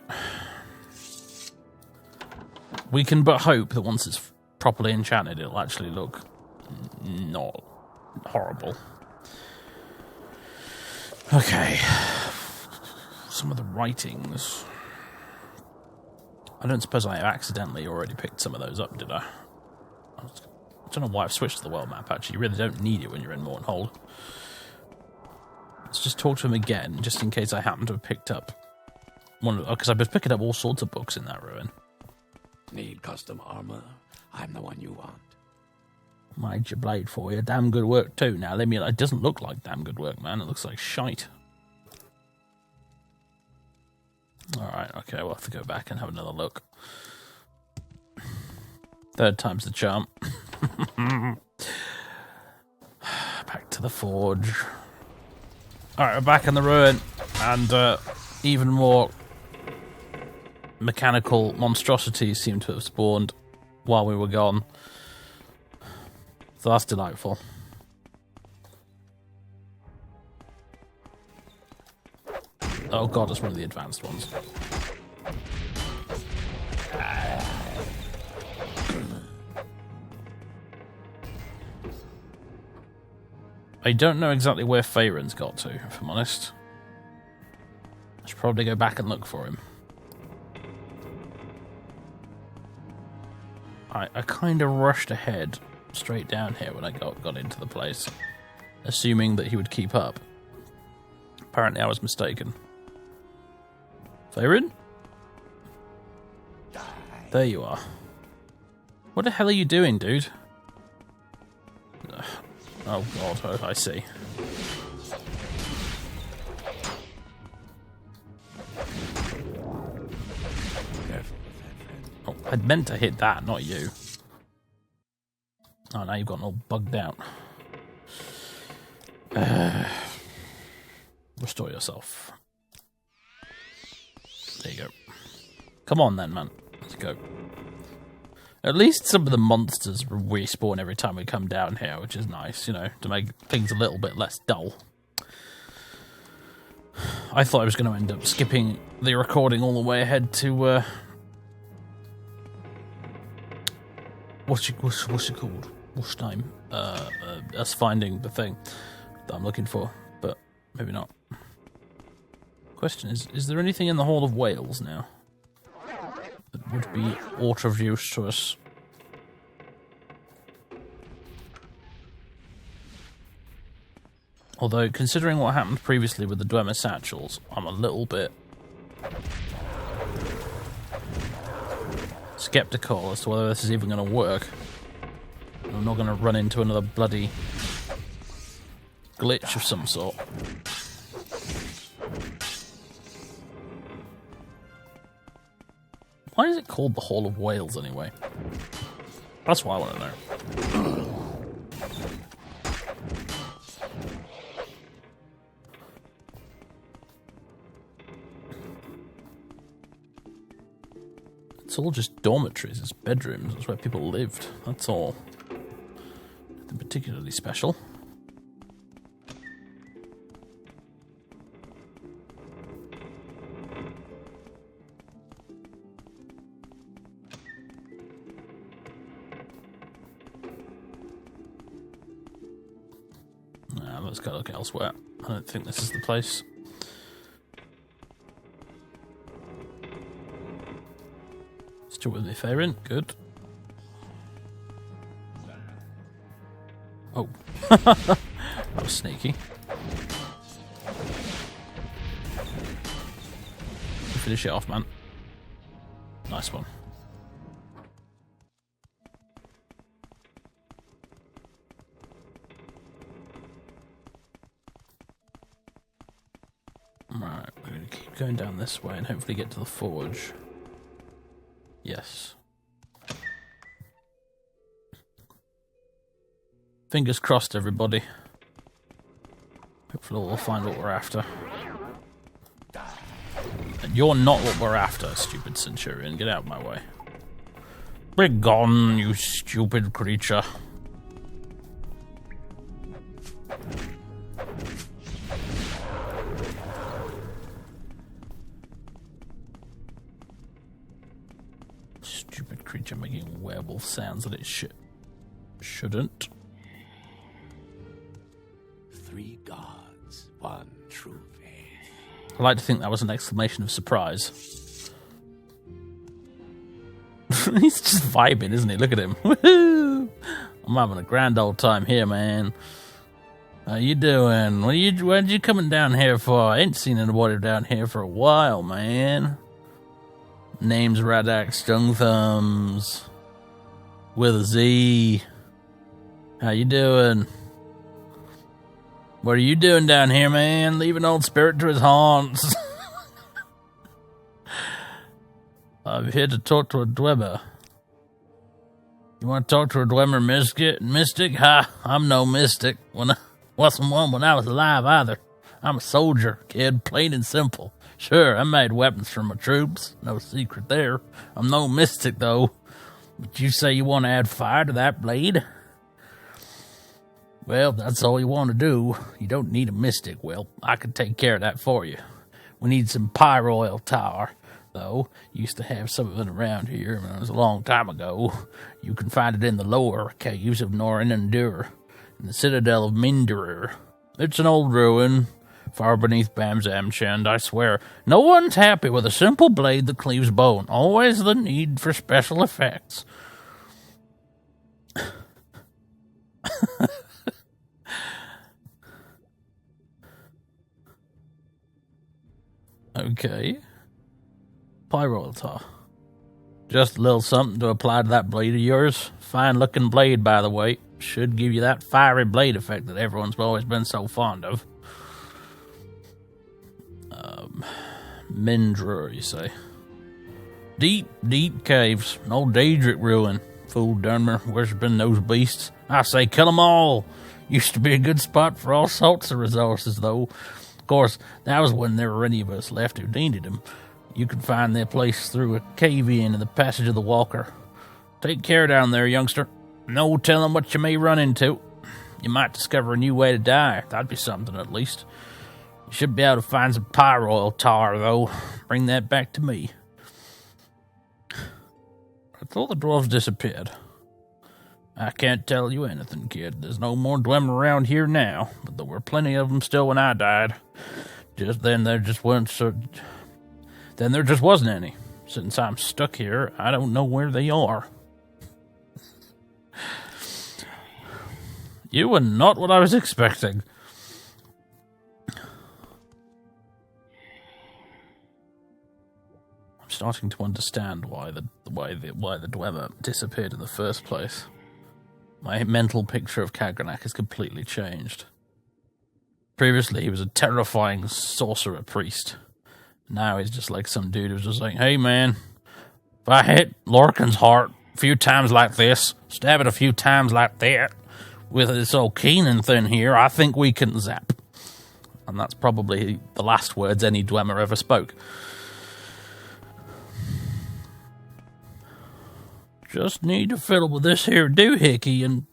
We can but hope that once it's properly enchanted, it'll actually look not horrible. Okay. Some of the writings. I don't suppose I accidentally already picked some of those up, did I? I don't know why I've switched to the world map, actually. You really don't need it when you're in Morrowind. Let's just talk to him again, just in case I happen to have picked up one of... Because I've been picking up all sorts of books in that ruin. Need custom armor? I'm the one you want. Made your blade for you. Damn good work, too. Now, let me... It doesn't look like damn good work, man. It looks like shite. Alright, okay, we'll have to go back and have another look. Third time's the charm. Back to the forge. Alright, we're back in the ruin. And even more mechanical monstrosities seem to have spawned while we were gone. So that's delightful. Oh god, it's one of the advanced ones. I don't know exactly where Faeryn's got to, if I'm honest. I should probably go back and look for him. I kind of rushed ahead straight down here when I got into the place, assuming that he would keep up. Apparently I was mistaken. Faeryn? There you are. What the hell are you doing, dude? Oh god, oh, I see. Oh, I'd meant to hit that, not you. Oh, now you've gotten all bugged out. Restore yourself. There you go. Come on then, man. Let's go. At least some of the monsters respawn every time we come down here, which is nice, you know, to make things a little bit less dull. I thought I was going to end up skipping the recording all the way ahead to, what's it called? What's time? Us finding the thing that I'm looking for, but maybe not. Question is there anything in the Hall of Whales now that would be auto of use to us? Although, considering what happened previously with the Dwemer satchels, I'm a little bit skeptical as to whether this is even going to work. I'm not going to run into another bloody glitch of some sort. Why is it called the Hall of Whales anyway? That's what I want to know. It's all just dormitories, it's bedrooms, it's where people lived, that's all. Nothing particularly special. Let's go look elsewhere. I don't think this is the place. Still with me, Faeryn. Good. Oh. That was sneaky. Finish it off, man. Nice one. Right, we're going to keep going down this way and hopefully get to the forge. Yes. Fingers crossed, everybody. Hopefully we'll find what we're after. And you're not what we're after, stupid Centurion. Get out of my way. Be gone, you stupid creature. Stupid creature making werewolf sounds that it shouldn't. 3 gods, 1 true faith. I like to think that was an exclamation of surprise. He's just vibing, isn't he? Look at him. Woohoo! I'm having a grand old time here, man. How you doing? What you coming down here for? I ain't seen anybody down here for a while, man. Name's Radax Young Thumbs. With a Z. How you doing? What are you doing down here, man? Leave an old spirit to his haunts. I'm here to talk to a Dwemer. You want to talk to a Dwemer mystic? Ha! I'm no mystic. Wasn't one when I was alive either. I'm a soldier, kid, plain and simple. Sure, I made weapons for my troops. No secret there. I'm no mystic, though. But you say you want to add fire to that blade? Well, that's all you want to do. You don't need a mystic. Well, I can take care of that for you. We need some pyroil tar, though. Used to have some of it around here, but it was a long time ago. You can find it in the lower caves of Norenindura, in the citadel of Mindurer. It's an old ruin, far beneath Bamzamchand, I swear. No one's happy with a simple blade that cleaves bone. Always the need for special effects. Okay. Pyroil tar. Just a little something to apply to that blade of yours. Fine looking blade, by the way. Should give you that fiery blade effect that everyone's always been so fond of. Mindra, you say? Deep, deep caves. An old Daedric ruin. Fool Dunmer, worshipping those beasts. I say kill 'em all. Used to be a good spot for all sorts of resources, though. Of course, that was when there were any of us left who needed them. You can find their place through a cave-in in the Passage of the Walker. Take care down there, youngster. No telling what you may run into. You might discover a new way to die. That'd be something, at least. You should be able to find some pyroil tar, though. Bring that back to me. I thought the dwarves disappeared. I can't tell you anything, kid. There's no more Dwemer around here now, but there were plenty of them still when I died. There just wasn't any. Since I'm stuck here, I don't know where they are. You were not what I was expecting. I'm starting to understand why the Dwemer disappeared in the first place. My mental picture of Kagrenak has completely changed. Previously, he was a terrifying sorcerer priest. Now he's just like some dude who's just like, hey man, if I hit Lorcan's heart a few times like this, stab it a few times like that, with this old Keenan thing here, I think we can zap. And that's probably the last words any Dwemer ever spoke. Just need to fiddle with this here doohickey and...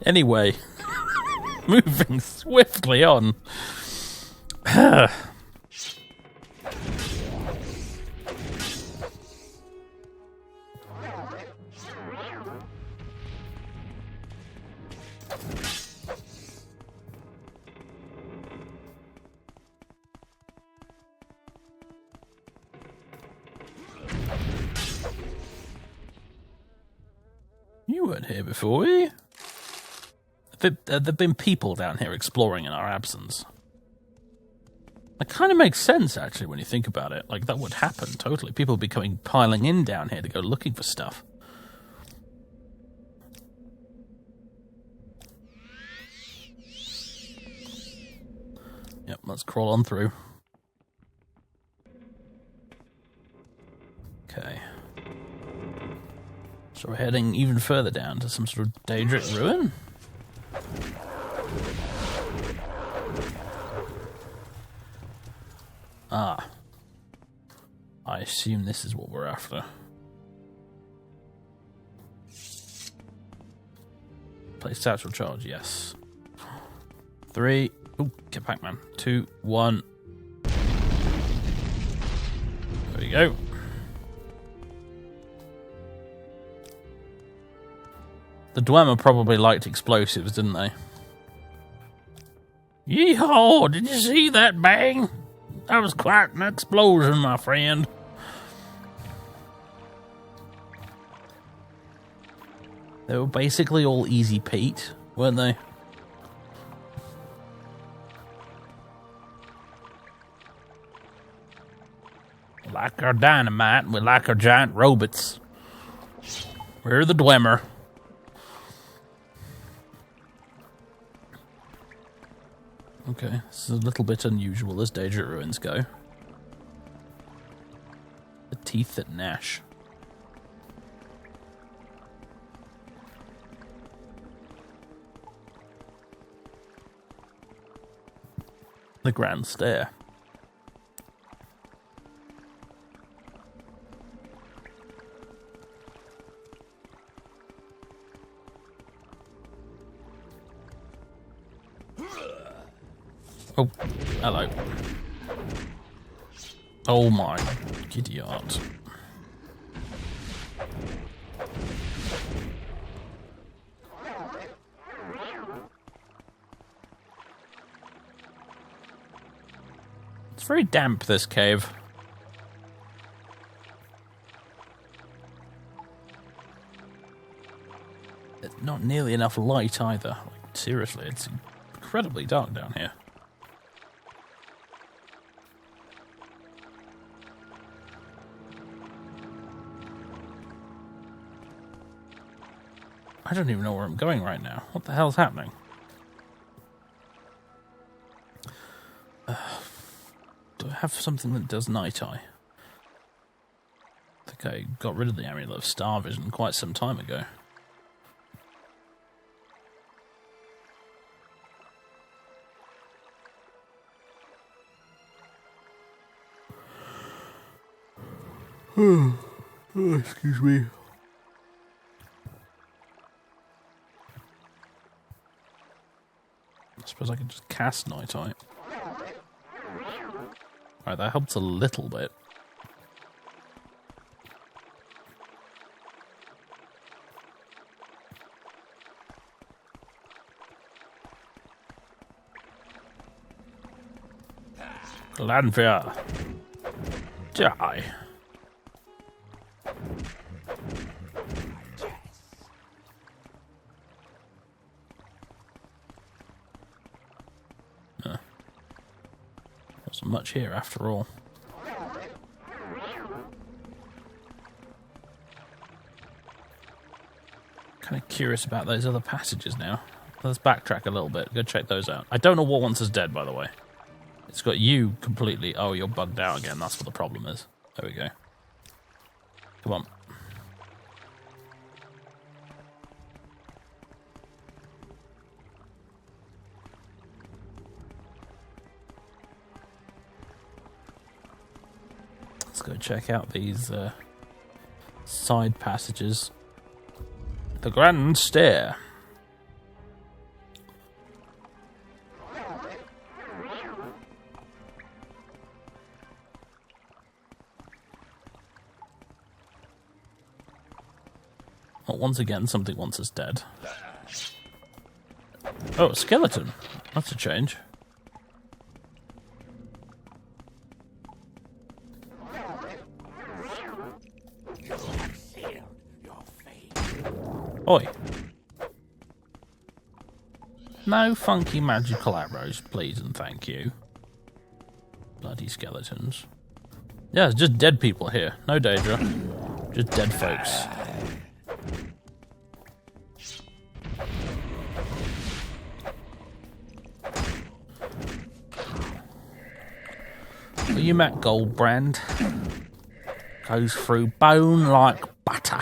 Anyway, moving swiftly on. You weren't here before, were you? There've been people down here exploring in our absence. That kind of makes sense, actually, when you think about it. Like, that would happen, totally. People would be piling in down here to go looking for stuff. Yep, let's crawl on through. So we're heading even further down to some sort of Daedric ruin? Ah. I assume this is what we're after. Place satchel charge, yes. 3. Oh, get back, man. 2, 1. There we go. The Dwemer probably liked explosives, didn't they? Yeehaw! Did you see that bang? That was quite an explosion, my friend. They were basically all easy Pete, weren't they? We like our dynamite, and we like our giant robots. We're the Dwemer. Okay, this is a little bit unusual as Daedric ruins go. The teeth that gnash. The Grand Stair. Oh, hello. Oh my giddy art. It's very damp, this cave. It's not nearly enough light either. Like, seriously, it's incredibly dark down here. I don't even know where I'm going right now. What the hell's happening? Do I have something that does night eye? I think I got rid of the amulet of star vision quite some time ago. Oh, excuse me. I suppose I can just cast night eye. Alright, that helps a little bit. Glanvia. Die. Wasn't much here after all. Kind of curious about those other passages now. Let's backtrack a little bit. Go check those out. I don't know what wants us dead, by the way. It's got you completely... Oh, you're bugged out again. That's what the problem is. There we go. Come on. Let's go check out these side passages. The Grand Stair. Well, once again, something wants us dead. Oh, a skeleton. That's a change. Oi. No funky magical arrows, please and thank you. Bloody skeletons. Yeah, it's just dead people here. No Daedra. Just dead folks. Are you Matt Goldbrand? Goes through bone like butter.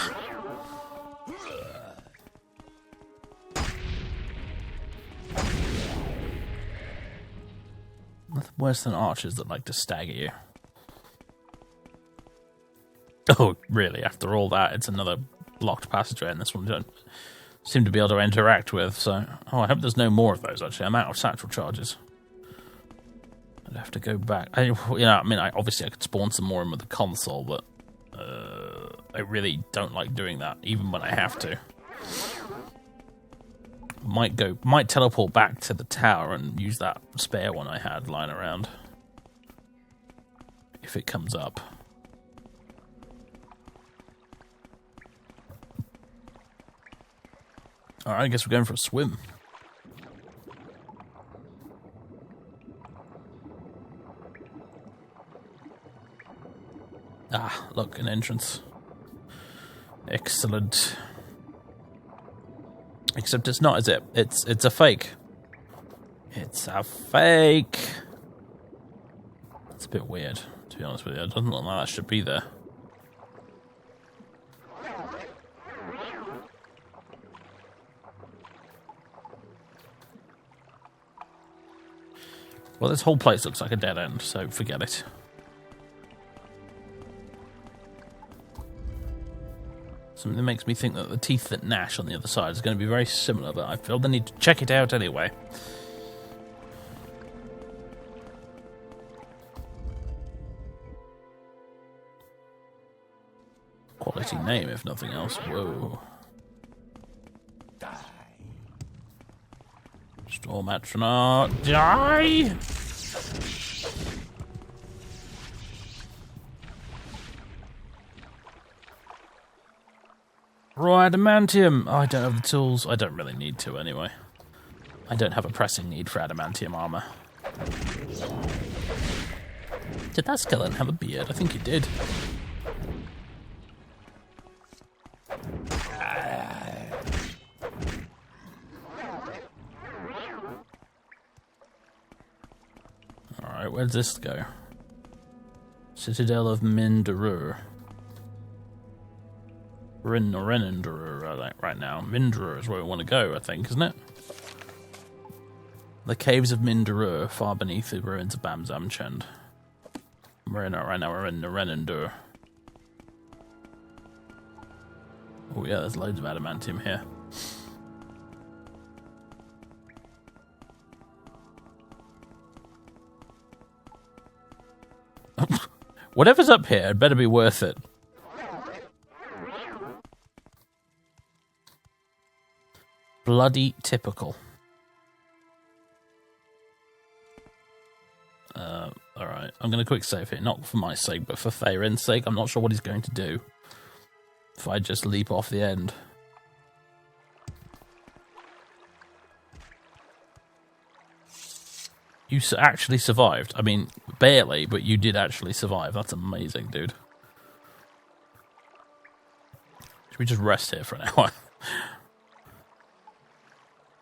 worse than archers that like to stagger you. Oh, really? After all that, it's another blocked passageway, and this one you don't seem to be able to interact with, so... Oh, I hope there's no more of those, actually. I'm out of satchel charges. I'd have to go back. Obviously I could spawn some more in with the console, but I really don't like doing that, even when I have to. Might teleport back to the tower and use that spare one I had lying around. If it comes up. Alright, I guess we're going for a swim. Ah, look, an entrance. Excellent. Except it's not, is it? It's a fake. It's a fake. It's a bit weird, to be honest with you. It doesn't look like that should be there. Well, this whole place looks like a dead end, so forget it. Something that makes me think that the teeth that gnash on the other side is going to be very similar, but I feel the need to check it out anyway. Quality name, if nothing else. Whoa. Storm Atronach, die! Raw adamantium! Oh, I don't have the tools. I don't really need to anyway. I don't have a pressing need for adamantium armor. Did that skeleton have a beard? I think he did. Alright, where's this go? Citadel of Mindarur. We're in Norenindura right now. Mindarur is where we want to go, I think, isn't it? The caves of Mindarur, far beneath the ruins of Bamzamchend. Right now we're in Norenindura. Oh yeah, there's loads of adamantium here. Whatever's up here, it better be worth it. Bloody typical. Alright, I'm going to quick save here. Not for my sake, but for Faeryn's sake. I'm not sure what he's going to do if I just leap off the end. You actually survived. I mean, barely, but you did actually survive. That's amazing, dude. Should we just rest here for an hour?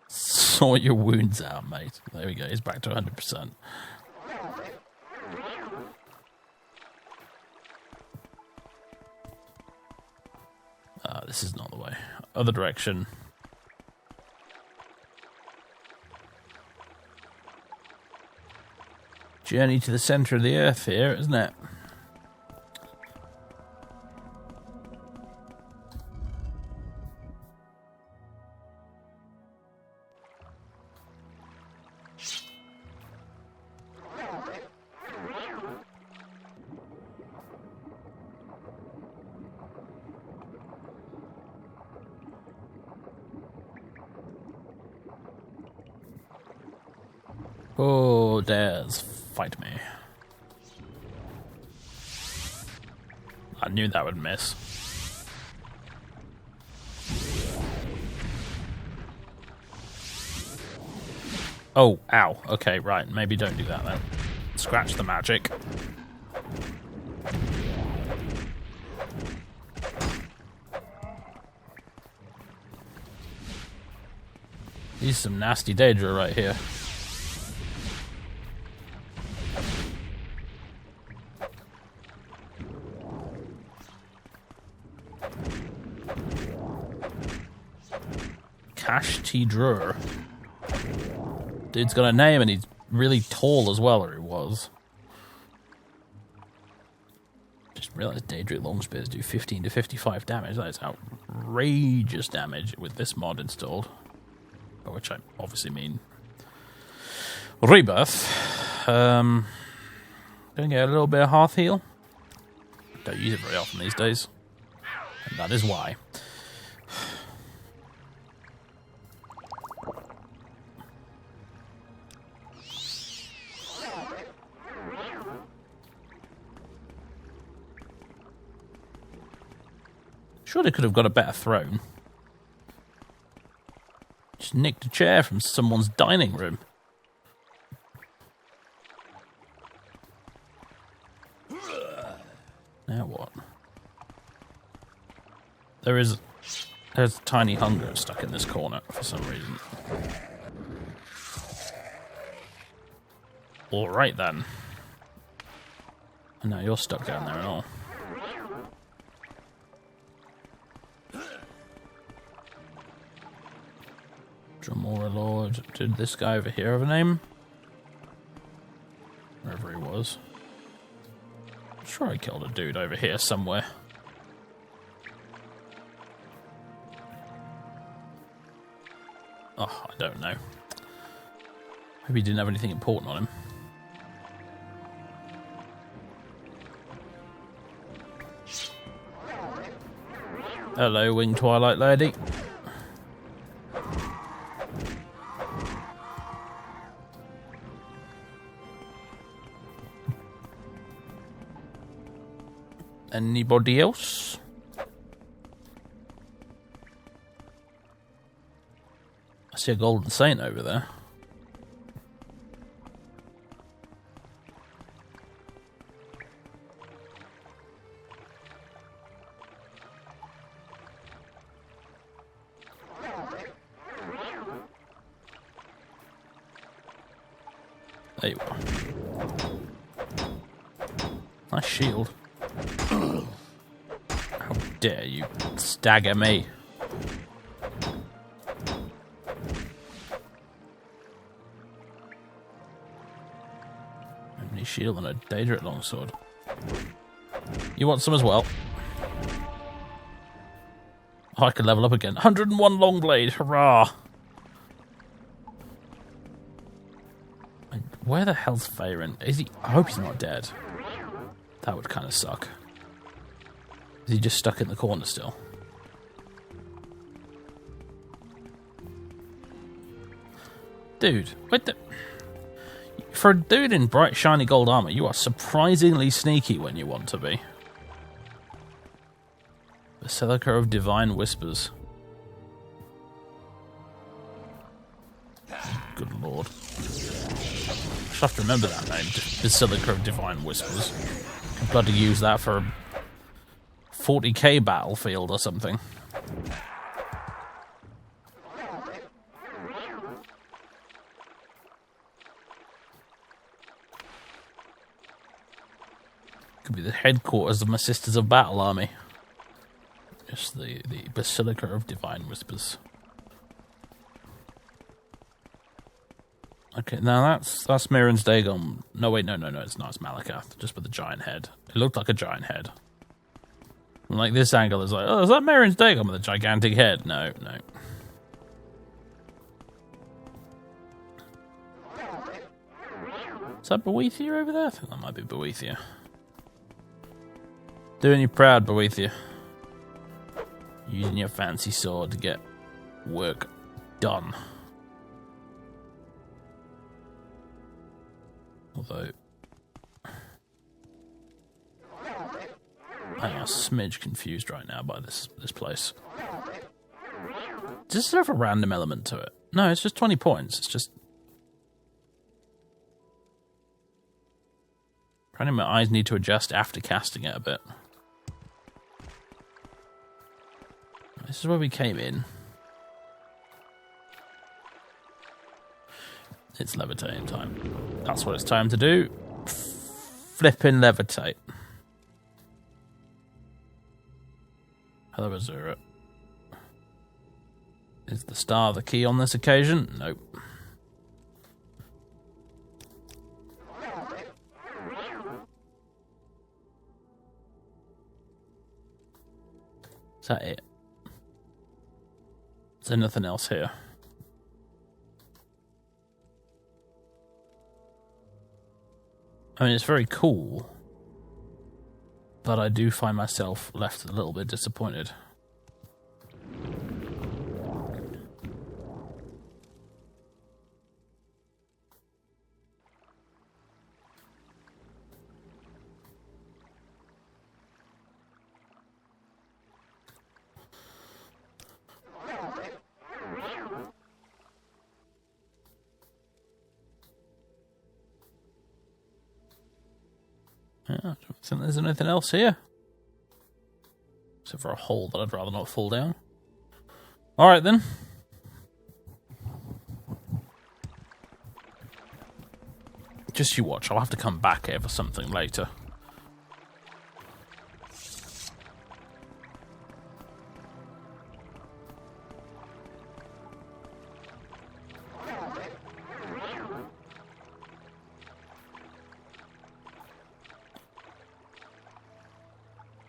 Sort your wounds out, mate. There we go. He's back to 100%. This is not the way. Other direction. Journey to the center of the earth here, isn't it? Oh, dares fight me. I knew that would miss. Oh, ow. Okay, right. Maybe don't do that then. Scratch the magic. He's some nasty Daedra right here. Cash T. Drur. Dude's got a name and he's really tall as well, or he was. Just realised Daedric Longspears do 15 to 55 damage. That is outrageous damage with this mod installed. By which I obviously mean Rebirth. Gonna get a little bit of Hearth Heal. Don't use it very often these days. And that is why. Sure, they could have got a better throne. Just nicked a chair from someone's dining room. Now what? There's tiny hunger stuck in this corner for some reason. Alright then. And now you're stuck down there and all. Dromora Lord. Did this guy over here have a name? Wherever he was. I'm sure I killed a dude over here somewhere. Oh, I don't know. Maybe he didn't have anything important on him. Hello, Winged Twilight Lady. Anybody else? I see a Golden Saint over there. There you are. Nice shield. How dare you stagger me? Only shield and a Daedric longsword. You want some as well? Oh, I can level up again. 101 long blade, hurrah! Where the hell's Faeryn? Is he? I hope he's not dead. That would kind of suck. Is he just stuck in the corner still? Dude, what the... For a dude in bright, shiny gold armor, you are surprisingly sneaky when you want to be. Basilica of Divine Whispers. Good lord. I have to remember that name, Basilica of Divine Whispers. I'd bloody use that for a 40k battlefield or something. Could be the headquarters of my Sisters of Battle army. Just the Basilica of Divine Whispers. Okay, now that's Mirren's Dagon. No, wait, no, it's not. It's Malakath, just with the giant head. It looked like a giant head. And like this angle is like, oh, is that Mirren's Dagon with a gigantic head? No. Is that Boethia over there? I think that might be Boethia. Doing you proud, Boethia. Using your fancy sword to get work done. Although, I'm a smidge confused right now by this place. Does this have a random element to it? No, it's just 20 points. It's just... Apparently my eyes need to adjust after casting it a bit. This is where we came in. It's levitating time. That's what it's time to do. Flippin' levitate. Hello, Azura. Is the star the key on this occasion? Nope. Is that it? Is there nothing else here? I mean, it's very cool, but I do find myself left a little bit disappointed. Yeah, I don't think there's anything else here. Except for a hole that I'd rather not fall down. Alright then. Just you watch, I'll have to come back here for something later.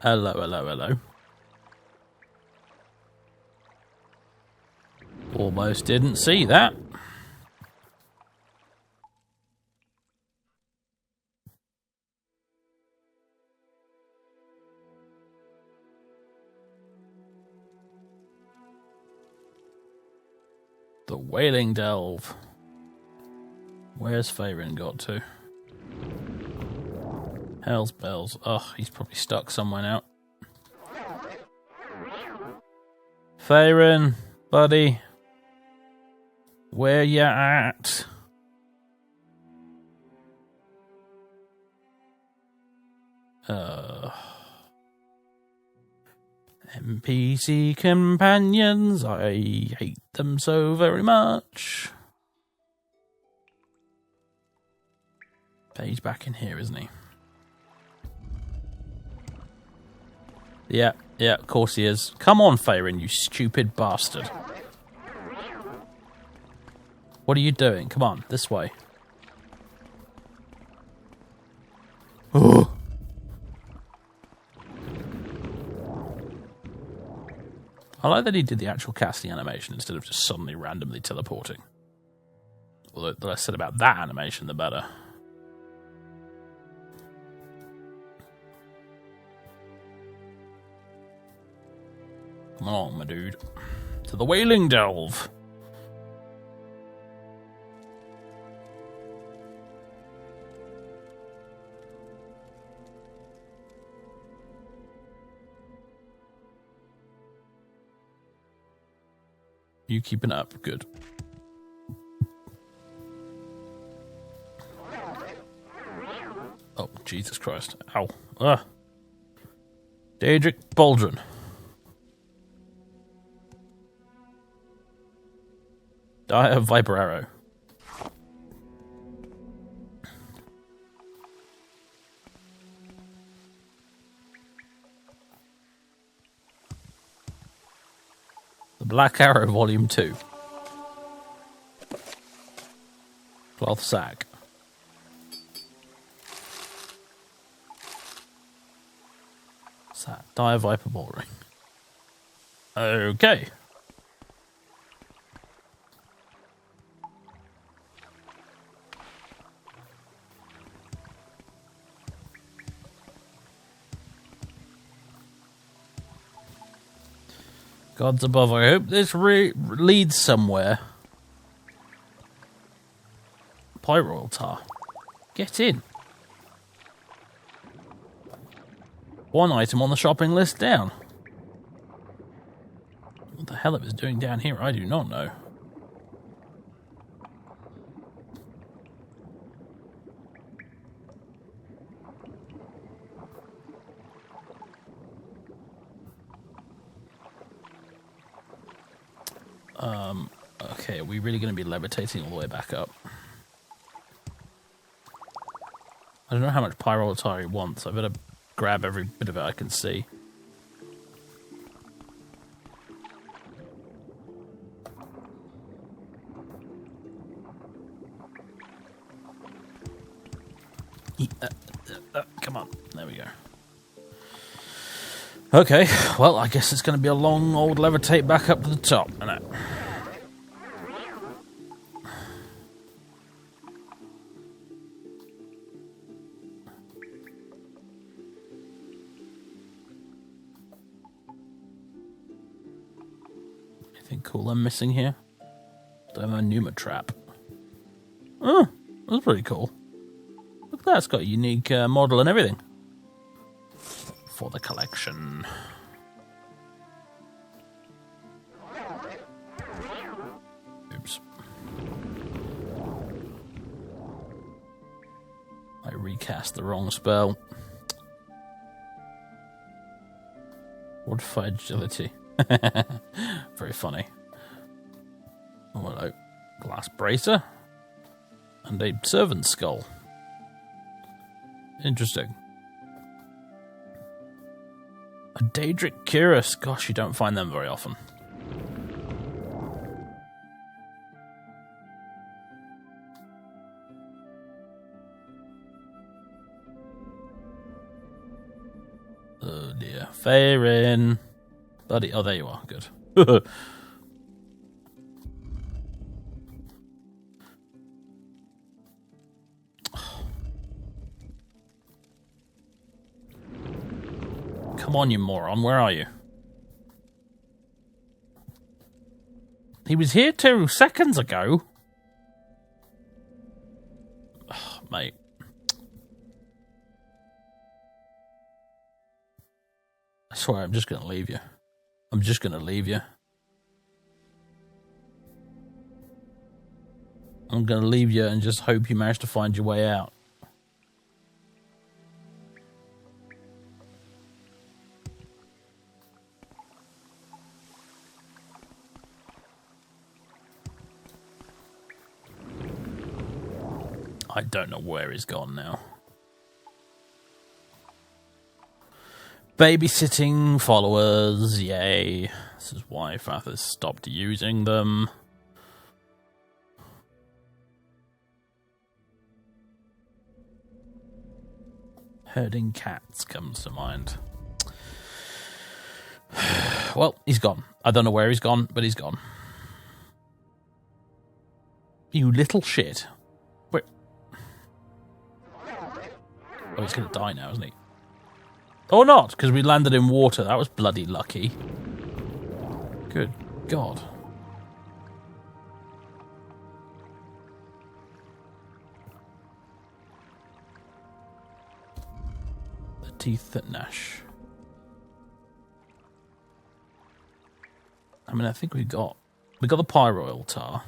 Hello, hello, hello. Almost didn't see that. The Wailing Delve. Where's Faeryn got to? Hell's bells. Oh, he's probably stuck somewhere now. Faeryn, buddy. Where ya at? NPC companions, I hate them so very much. He's back in here, isn't he? Yeah, of course he is. Come on, Faeryn, you stupid bastard. What are you doing? Come on, this way. Oh. I like that he did the actual casting animation instead of just suddenly randomly teleporting. Although the less said about that animation, the better. Come on, my dude. To the Wailing Delve. You keeping up? Good. Oh, Jesus Christ. Ow. Ugh. Daedric Baldron. Dire Viper Arrow. The Black Arrow Volume 2. Cloth Sack. Dire Viper Ball Ring. Okay. Gods above, I hope this leads somewhere. Pyro altar. Get in. One item on the shopping list down. What the hell it was doing down here, I do not know. Okay, are we really going to be levitating all the way back up? I don't know how much pyro altar he wants. I better grab every bit of it I can see. Come on, there we go. Okay, well, I guess it's going to be a long old levitate back up to the top, isn't it? Anything cool I'm missing here? Don't have a pneuma trap. Oh, that's pretty cool. Look at that, it's got a unique model and everything. For the collection. Oops. I recast the wrong spell. Wood-fired agility. Very funny. Oh, hello. Glass bracer. And a servant skull. Interesting. A Daedric Cuirass. Gosh, you don't find them very often. Oh dear. Faeryn. Buddy. Oh, there you are. Good. Come on, you moron. Where are you? He was here 2 seconds ago. Oh, mate. I swear, I'm just going to leave you. I'm just going to leave you. I'm going to leave you and just hope you manage to find your way out. I don't know where he's gone now. Babysitting followers, yay. This is why Fath has stopped using them. Herding cats comes to mind. Well, he's gone. I don't know where he's gone, but he's gone. You little shit. Where? Oh, he's going to die now, isn't he? Or not, because we landed in water. That was bloody lucky. Good God. The teeth that gnash. I mean, I think we got the pyroil tar.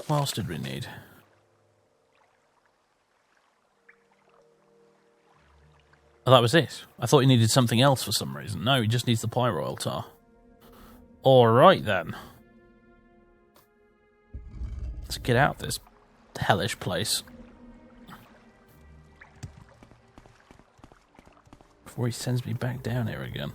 What else did we need? Oh, that was it. I thought he needed something else for some reason. No, he just needs the pyroil tar. Alright then. Let's get out of this hellish place. Before he sends me back down here again.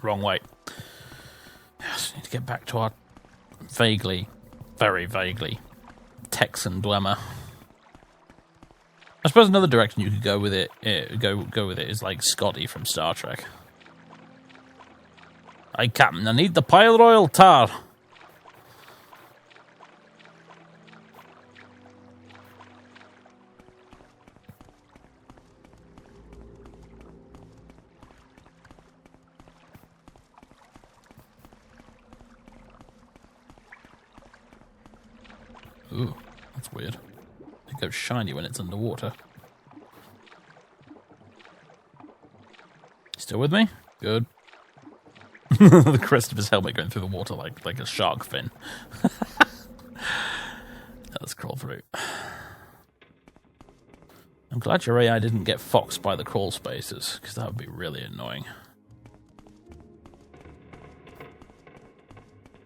Wrong way. Yes, need to get back to our vaguely, very vaguely Texan dwemer. I suppose another direction you could go with it, go with it is like Scotty from Star Trek. Aye, Captain, I need the pyroil tar. Ooh, that's weird. It goes shiny when it's underwater. Still with me? Good. The crest of his helmet going through the water like a shark fin. Let's crawl through. I'm glad your AI didn't get foxed by the crawl spaces, because that would be really annoying.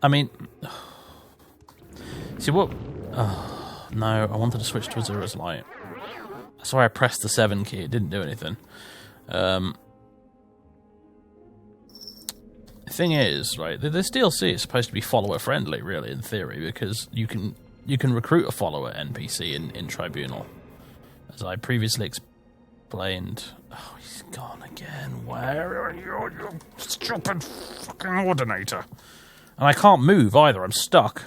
I mean... See what... Oh, No, I wanted to switch to Azura's Light. That's why I pressed the 7 key. It didn't do anything. The thing is, right, this DLC is supposed to be follower-friendly, really, in theory, because you can recruit a follower NPC in Tribunal. As I previously explained... Oh, he's gone again. Where are you, you stupid fucking Ordinator? And I can't move either, I'm stuck.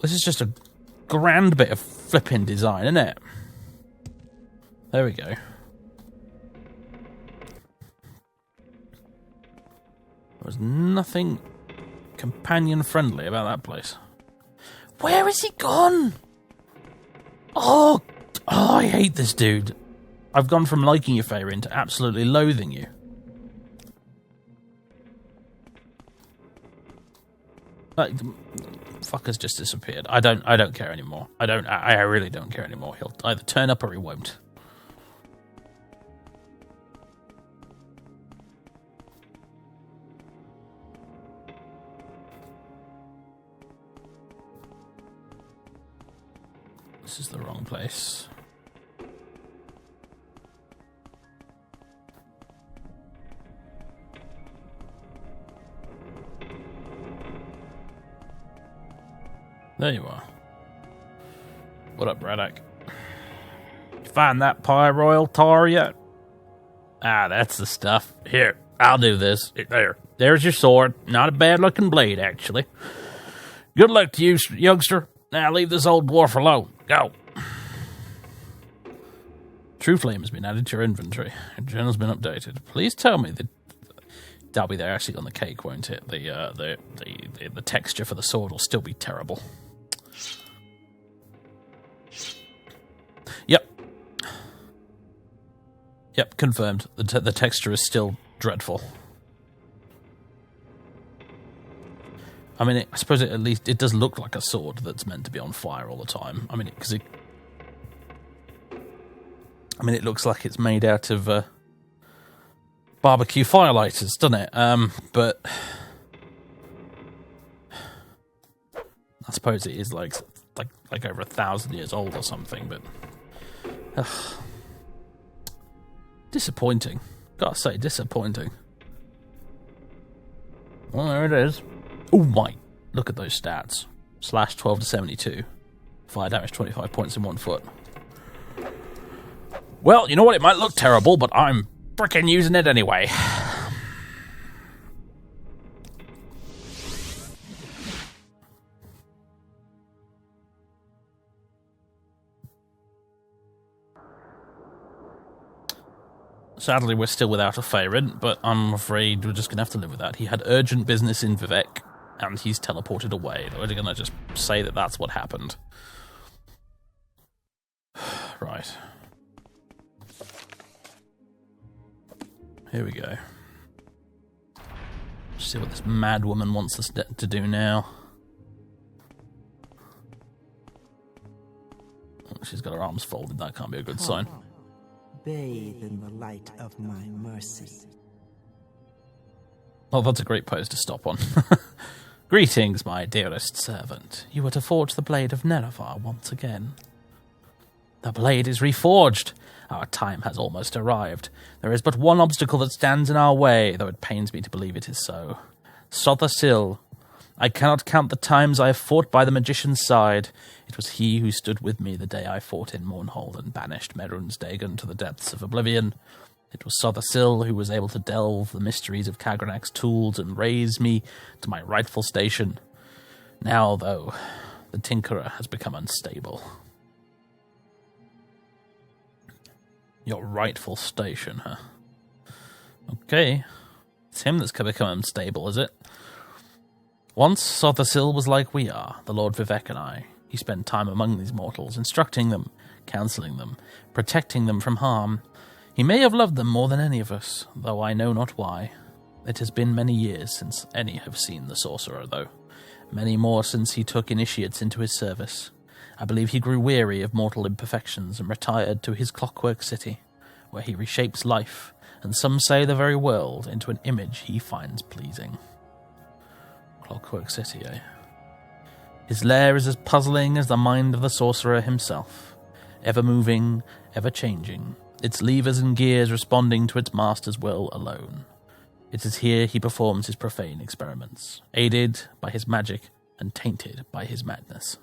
This is just a grand bit of flipping design, isn't it? There we go. There was nothing companion-friendly about that place. Where has he gone? Oh, I hate this dude. I've gone from liking you, Faeryn, to absolutely loathing you. Like, fucker's just disappeared. I don't care anymore. I really don't care anymore. He'll either turn up or he won't. This is the wrong place. There you are. What up, Braddock? You find that pie royal tar yet? Ah, that's the stuff. Here, I'll do this. There's your sword. Not a bad-looking blade, actually. Good luck to you, youngster. Now leave this old dwarf alone. Go. Trueflame has been added to your inventory. Your journal's been updated. Please tell me that that'll be there actually on the cake, won't it? The texture for the sword will still be terrible. Yep, confirmed. The texture is still dreadful. I mean, I suppose at least it does look like a sword that's meant to be on fire all the time. I mean, it looks like it's made out of barbecue firelighters, doesn't it? But I suppose it is like over 1,000 years old or something. But disappointing. Gotta say, disappointing. Well, there it is. Oh my! Look at those stats. Slash 12 to 72. Fire damage 25 points in 1 foot. Well, you know what? It might look terrible, but I'm frickin' using it anyway. Sadly, we're still without a Faeryn, but I'm afraid we're just going to have to live with that. He had urgent business in Vivek, and he's teleported away. We're going to just say that that's what happened. Right. Here we go. Let's see what this mad woman wants us to do now. Oh, she's got her arms folded. That can't be a good sign. Bathe in the light of my mercy. Oh, that's a great pose to stop on. Greetings, my dearest servant. You are to forge the blade of Nerevar once again. The blade is reforged. Our time has almost arrived. There is but one obstacle that stands in our way, though it pains me to believe it is so. Sotha Sil. I cannot count the times I have fought by the magician's side. It was he who stood with me the day I fought in Mournhold and banished Merun's Dagon to the depths of oblivion. It was Sotha Sil who was able to delve the mysteries of Kagranak's tools and raise me to my rightful station. Now, though, the Tinkerer has become unstable. Your rightful station, huh? Okay. It's him that's become unstable, is it? Once, Sotha Sil was like we are, the Lord Vivek and I. He spent time among these mortals, instructing them, counselling them, protecting them from harm. He may have loved them more than any of us, though I know not why. It has been many years since any have seen the sorcerer, though. Many more since he took initiates into his service. I believe he grew weary of mortal imperfections and retired to his clockwork city, where he reshapes life, and some say the very world, into an image he finds pleasing. Clockwork City, eh? His lair is as puzzling as the mind of the sorcerer himself, ever moving, ever changing, its levers and gears responding to its master's will alone. It is here he performs his profane experiments, aided by his magic and tainted by his madness.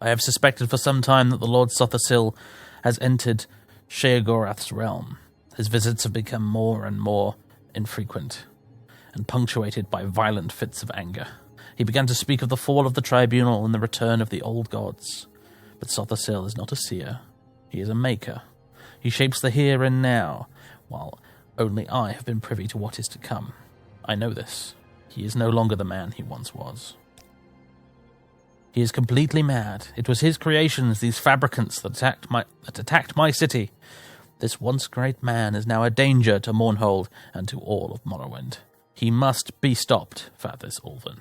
I have suspected for some time that the Lord Sotha Sil has entered Sheogorath's realm. His visits have become more and more infrequent, and punctuated by violent fits of anger. He began to speak of the fall of the tribunal and the return of the old gods. But Sotha Sil is not a seer. He is a maker. He shapes the here and now, while only I have been privy to what is to come. I know this. He is no longer the man he once was. He is completely mad. It was his creations, these fabricants, that attacked my city. This once great man is now a danger to Mournhold and to all of Morrowind. He must be stopped, Fathers Ulven.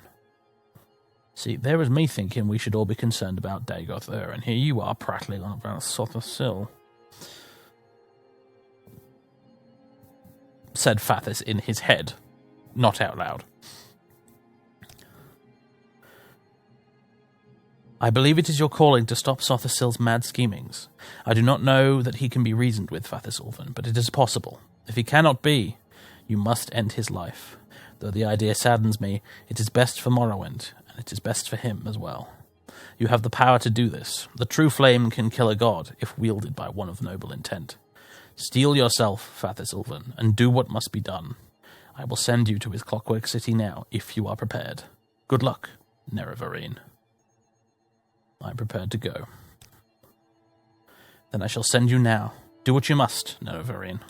See, there was me thinking we should all be concerned about Dagoth and here you are prattling on about Sotha Sil. Said Fathers in his head, not out loud. I believe it is your calling to stop Sotha Sil's mad schemings. I do not know that he can be reasoned with, Fathers Ulven, but it is possible. If he cannot be, you must end his life. Though the idea saddens me, it is best for Morrowind, and it is best for him as well. You have the power to do this. The Trueflame can kill a god, if wielded by one of noble intent. Steel yourself, Fathers Ulven, and do what must be done. I will send you to his clockwork city now, if you are prepared. Good luck, Nerevarine. I am prepared to go. Then I shall send you now. Do what you must, Nerevarine.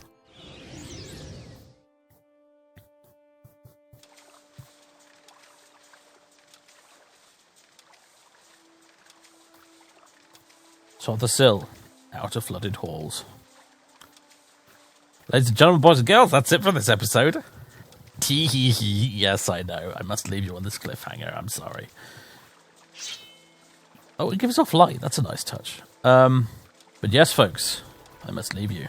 Sotha Sil, out of flooded halls. Ladies and gentlemen, boys and girls, that's it for this episode. Yes, I know. I must leave you on this cliffhanger. I'm sorry. Oh, it gives off light. That's a nice touch. But yes, folks, I must leave you.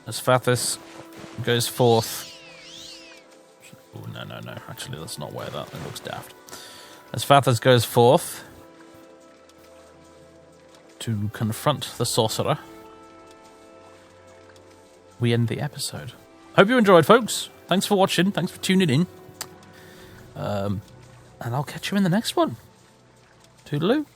As Fathers goes forth... Oh, no. Actually, let's not wear that. It looks daft. As Fathers goes forth to confront the sorcerer, we end the episode. Hope you enjoyed, folks. Thanks for watching. Thanks for tuning in. And I'll catch you in the next one. Toodaloo.